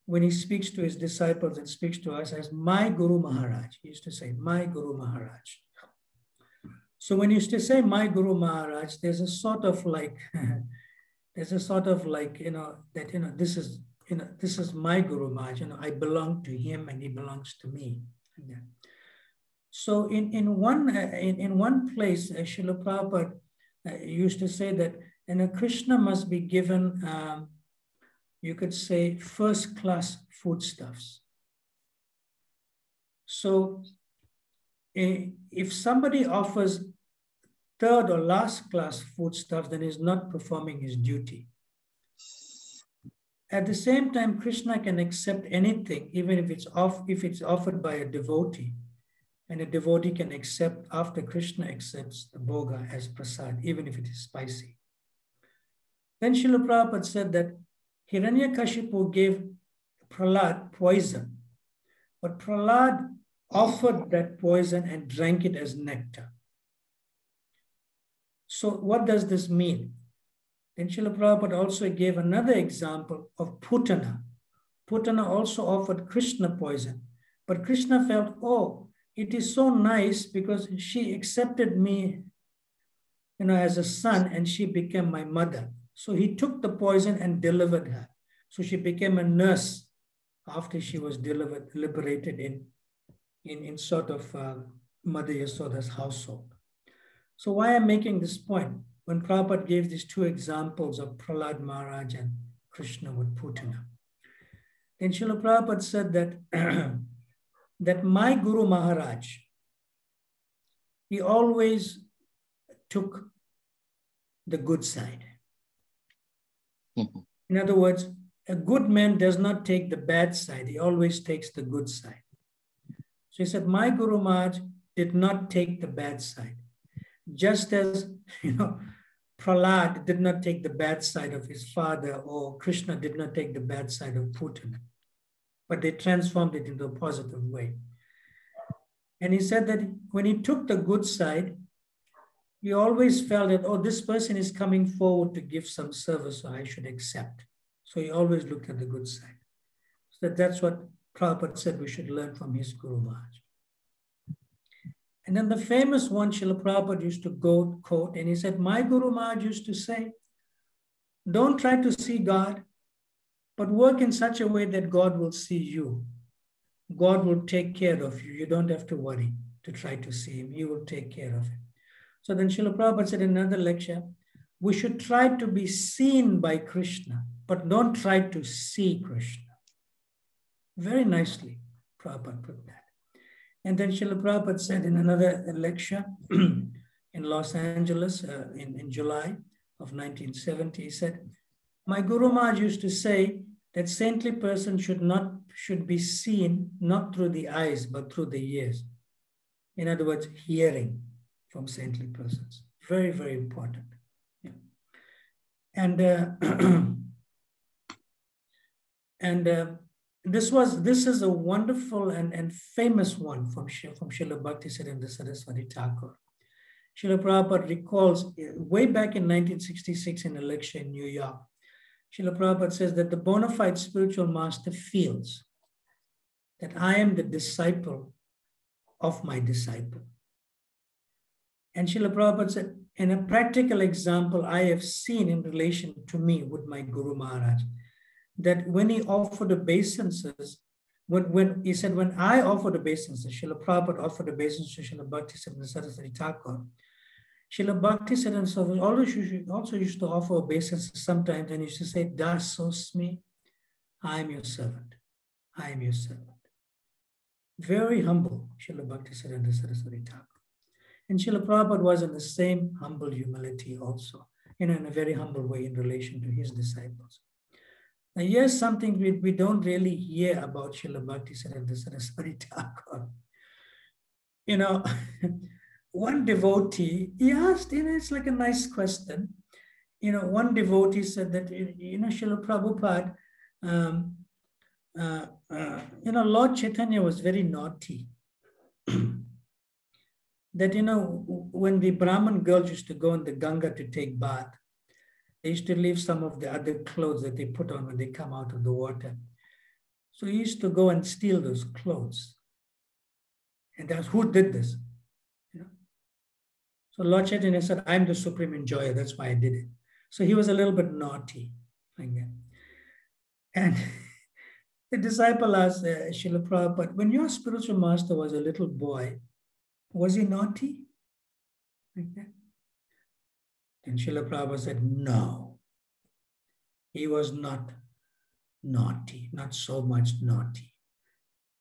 when he speaks to his disciples and speaks to us as my Guru Maharaj. He used to say, my Guru Maharaj. So when he used to say my Guru Maharaj, there's a sort of like, this is, this is my Guru Maharaj, I belong to him and he belongs to me. Yeah. So in one place, Srila Prabhupada used to say that Krishna must be given, you could say, first-class foodstuffs. So if somebody offers third or last-class foodstuffs, then he's not performing his duty. At the same time, Krishna can accept anything, even if it's offered by a devotee. And a devotee can accept after Krishna accepts the bhoga as prasad, even if it is spicy. Then Srila Prabhupada said that Hiranyakashipu gave Prahlad poison, but Prahlad offered that poison and drank it as nectar. So what does this mean? Then Srila Prabhupada also gave another example of Putana. Putana also offered Krishna poison, but Krishna felt, oh, it is so nice because she accepted me, as a son, and she became my mother. So he took the poison and delivered her. So she became a nurse after she was liberated in sort of Mother Yasoda's household. So why I'm making this point? When Prabhupada gave these two examples of Prahlad Maharaj and Krishna with Putana, then Srila Prabhupada said that, that my Guru Maharaj, he always took the good side. In other words, a good man does not take the bad side. He always takes the good side. So he said, my Guru Maharaj did not take the bad side. Just as, Prahlad did not take the bad side of his father, or Krishna did not take the bad side of Putana, but they transformed it into a positive way. And he said that when he took the good side, he always felt that, oh, this person is coming forward to give some service, so I should accept. So he always looked at the good side. So that's what Prabhupada said we should learn from his Guru Maharaj. And then the famous one, Srila Prabhupada used to quote, and he said, my Guru Maharaj used to say, don't try to see God, but work in such a way that God will see you. God will take care of you. You don't have to worry to try to see him. He will take care of it. So then Srila Prabhupada said in another lecture, we should try to be seen by Krishna, but don't try to see Krishna. Very nicely, Prabhupada put that. And then Srila Prabhupada said in another lecture in Los Angeles in July of 1970, he said, my Guru Maharaj used to say that saintly person should be seen not through the eyes, but through the ears. In other words, hearing from saintly persons. Very, very important. Yeah. And this is a wonderful and famous one from Srila Bhaktisiddhanta Saraswati Thakur. Srila Prabhupada recalls way back in 1966 in a lecture in New York, Srila Prabhupada says that the bona fide spiritual master feels that I am the disciple of my disciple. And Srila Prabhupada said, in a practical example I have seen in relation to me with my Guru Maharaj, that when he offered obeisances, when he said, when I offered obeisances, Srila Prabhupada offered obeisances to Srila Bhaktisiddhanta Saraswati Thakur. Srila Bhaktisiddhanta Saraswati also used to offer obeisances sometimes, and he used to say, Dasosmi, I am your servant. I am your servant. Very humble, Srila Bhaktisiddhanta Saraswati Thakur. And Srila Prabhupada was in the same humble humility also, in a very humble way in relation to his disciples. Now, here's something we don't really hear about Srila Bhaktisiddhanta Saraswati Thakur. One devotee, he asked, it's like a nice question. One devotee said that, Srila Prabhupada, Lord Chaitanya was very naughty. That, when the Brahmin girls used to go in the Ganga to take bath, they used to leave some of the other clothes that they put on when they come out of the water. So he used to go and steal those clothes. And that's who did this. So Lord Chaitanya said, I'm the supreme enjoyer. That's why I did it. So he was a little bit naughty like that. And the disciple asked Srila Prabhupada, when your spiritual master was a little boy, was he naughty? Like that? And Srila Prabhupada said, no, he was not naughty, not so much naughty.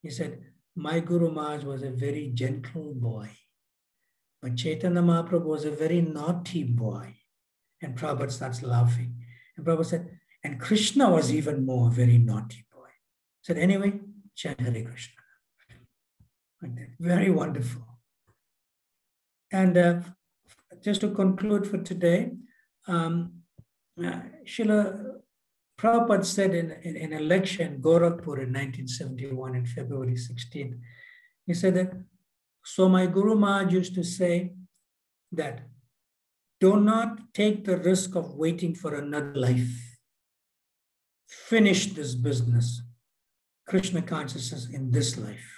He said, my Guru Maharaj was a very gentle boy, but Chaitanya Mahaprabhu was a very naughty boy. And Prabhupada starts laughing. And Prabhupada said, And Krishna was even more very naughty boy. Said, anyway, chant Hare Krishna. Like that. Very wonderful. And just to conclude for today, Srila Prabhupada said in a lecture in Gorakhpur in 1971 in February 16, he said that, so my Guru Maharaj used to say that, do not take the risk of waiting for another life. Finish this business, Krishna consciousness, in this life.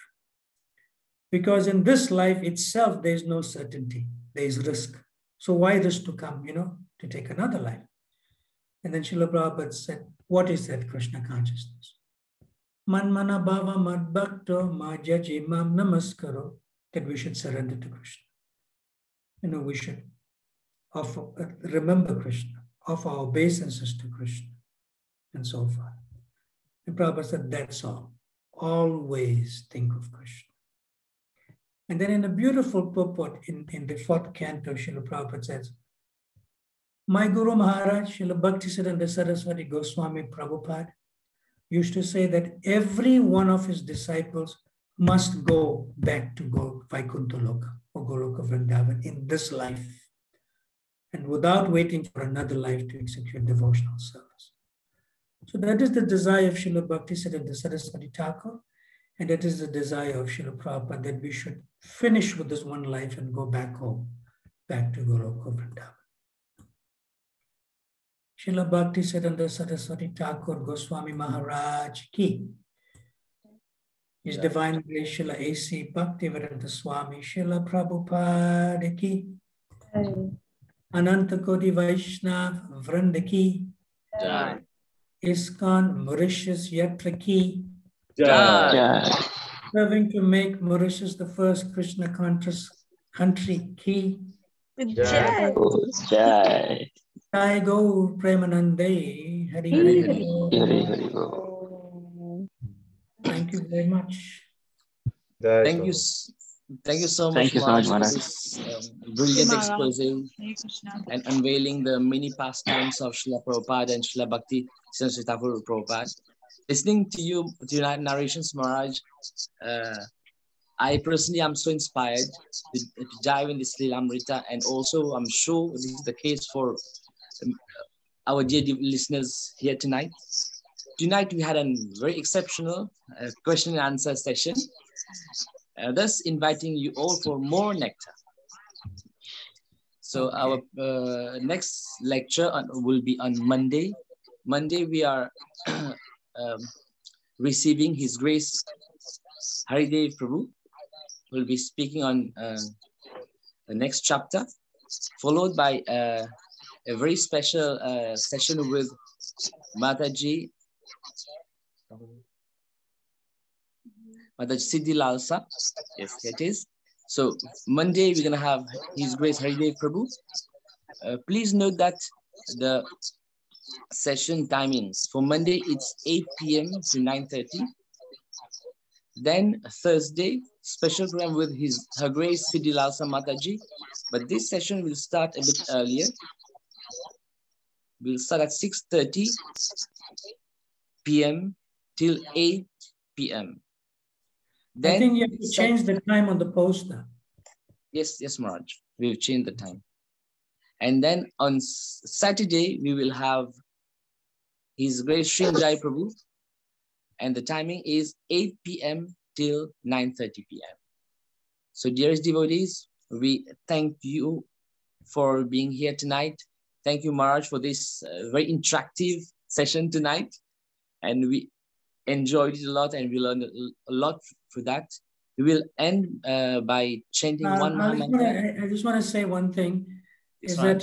Because in this life itself, there is no certainty, there is risk. So why risk to come, to take another life? And then Srila Prabhupada said, what is that Krishna consciousness? Man mana bhava mad bhakto ma jaji mam namaskaro, that we should surrender to Krishna. We should remember Krishna, offer our obeisances to Krishna, and so forth. And Prabhupada said, that's all. Always think of Krishna. And then in a beautiful purport in the 4th canto, Srila Prabhupada says, my Guru Maharaj, Srila Bhaktisiddhanta Saraswati Goswami Prabhupada, used to say that every one of his disciples must go back to Vaikuntha Loka or Goloka Vrindavan in this life, and without waiting for another life to execute devotional service. So that is the desire of Srila Bhaktisiddhanta Saraswati Thakur, and that is the desire of Srila Prabhupada, that we should finish with this one life and go back home, back to Goloka Vrindavan. Srila Bhaktisiddhanta Saraswati Thakur Goswami Maharaj ki. His Divine Grace Srila A.C. Bhaktivedanta Swami Srila Prabhupada ki. Ananta Koti Vaishnav Vrinda ki. ISKCON Mauritius Yatra ki. Serving to make Mauritius the first Krishna conscious country ki. Jai. Jai Gaur Premanande Hari Hari Bol. Thank you very much. Thank you so much, Maharaj, for this brilliant expose and unveiling the many pastimes of Srila Prabhupada and Srila Bhakti Saraswati Thakur Prabhupada. Listening to your narrations, Maharaj, I personally am so inspired to dive in this Lilamrita, and also I'm sure this is the case for our dear listeners here tonight. Tonight we had a very exceptional question and answer session, thus inviting you all for more nectar. So our next lecture will be on Monday. Monday we are receiving His Grace Haridev Prabhu. Will be speaking on the next chapter, followed by a very special session with Mataji Siddhi Lalsa. Yes, it is. So Monday we're gonna have His Grace Haridev Prabhu. Please note that the session timings for Monday it's 8 p.m. to 9:30. Then Thursday, special program with Her Grace Siddhi Lalsa Mataji. But this session will start a bit earlier. We'll start at 6:30 p.m. till 8 p.m. Then I think you have to change the time on the poster. Yes, Maharaj. We've changed the time. And then on Saturday, we will have His Grace Srinjai Prabhu. And the timing is 8 p.m. till 9:30 p.m. So dearest devotees, we thank you for being here tonight. Thank you, Maharaj, for this very interactive session tonight. And we enjoyed it a lot and we learned a lot for that. We will end by chanting one Mahamantra. I just want to say one thing, Yes, is that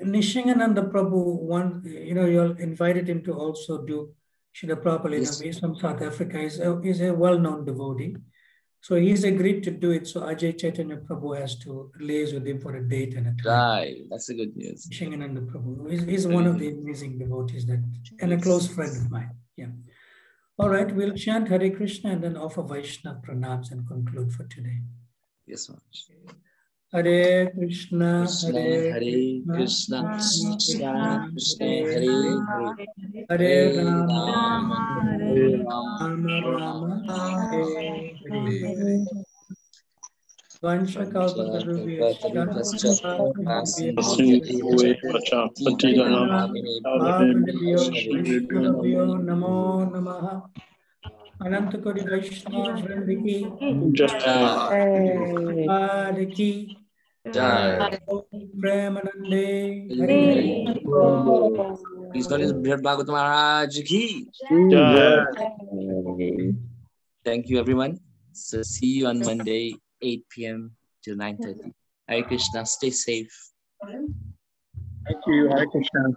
Nishingananda Prabhu, you invited him to also do Srila Prabhupada, he's from South Africa. He's a well-known devotee. So he's agreed to do it. So Ajay Chaitanya Prabhu has to liaise with him for a date and a time. Right, that's a good news. Nishingananda Prabhu. He's one of the amazing devotees and a close friend of mine. Yeah. All right, we'll chant Hare Krishna and then offer Vaishnava pranams and conclude for today. Yes, Maharaj. Hare Krishna, Krishna Hare Krishna, Krishna Krishna Hare Hare, Hare Hare Rama, Rama, Hare Rama, Rama Rama, Hare Hare. Vanshakapatarubhyascha, Pavanebhyo, Vaishnavabhyo, Namo Namaha. Anantakori Vaishnava Vrindaki, Prabhupada ki, Premanande, Hari Hari. His Holiness Brhad Bhagvat Maharaj ki. Thank you, everyone. So see you on Monday, 8 p.m. till 9:30. Hare Krishna. Stay safe. Thank you. Hare Krishna.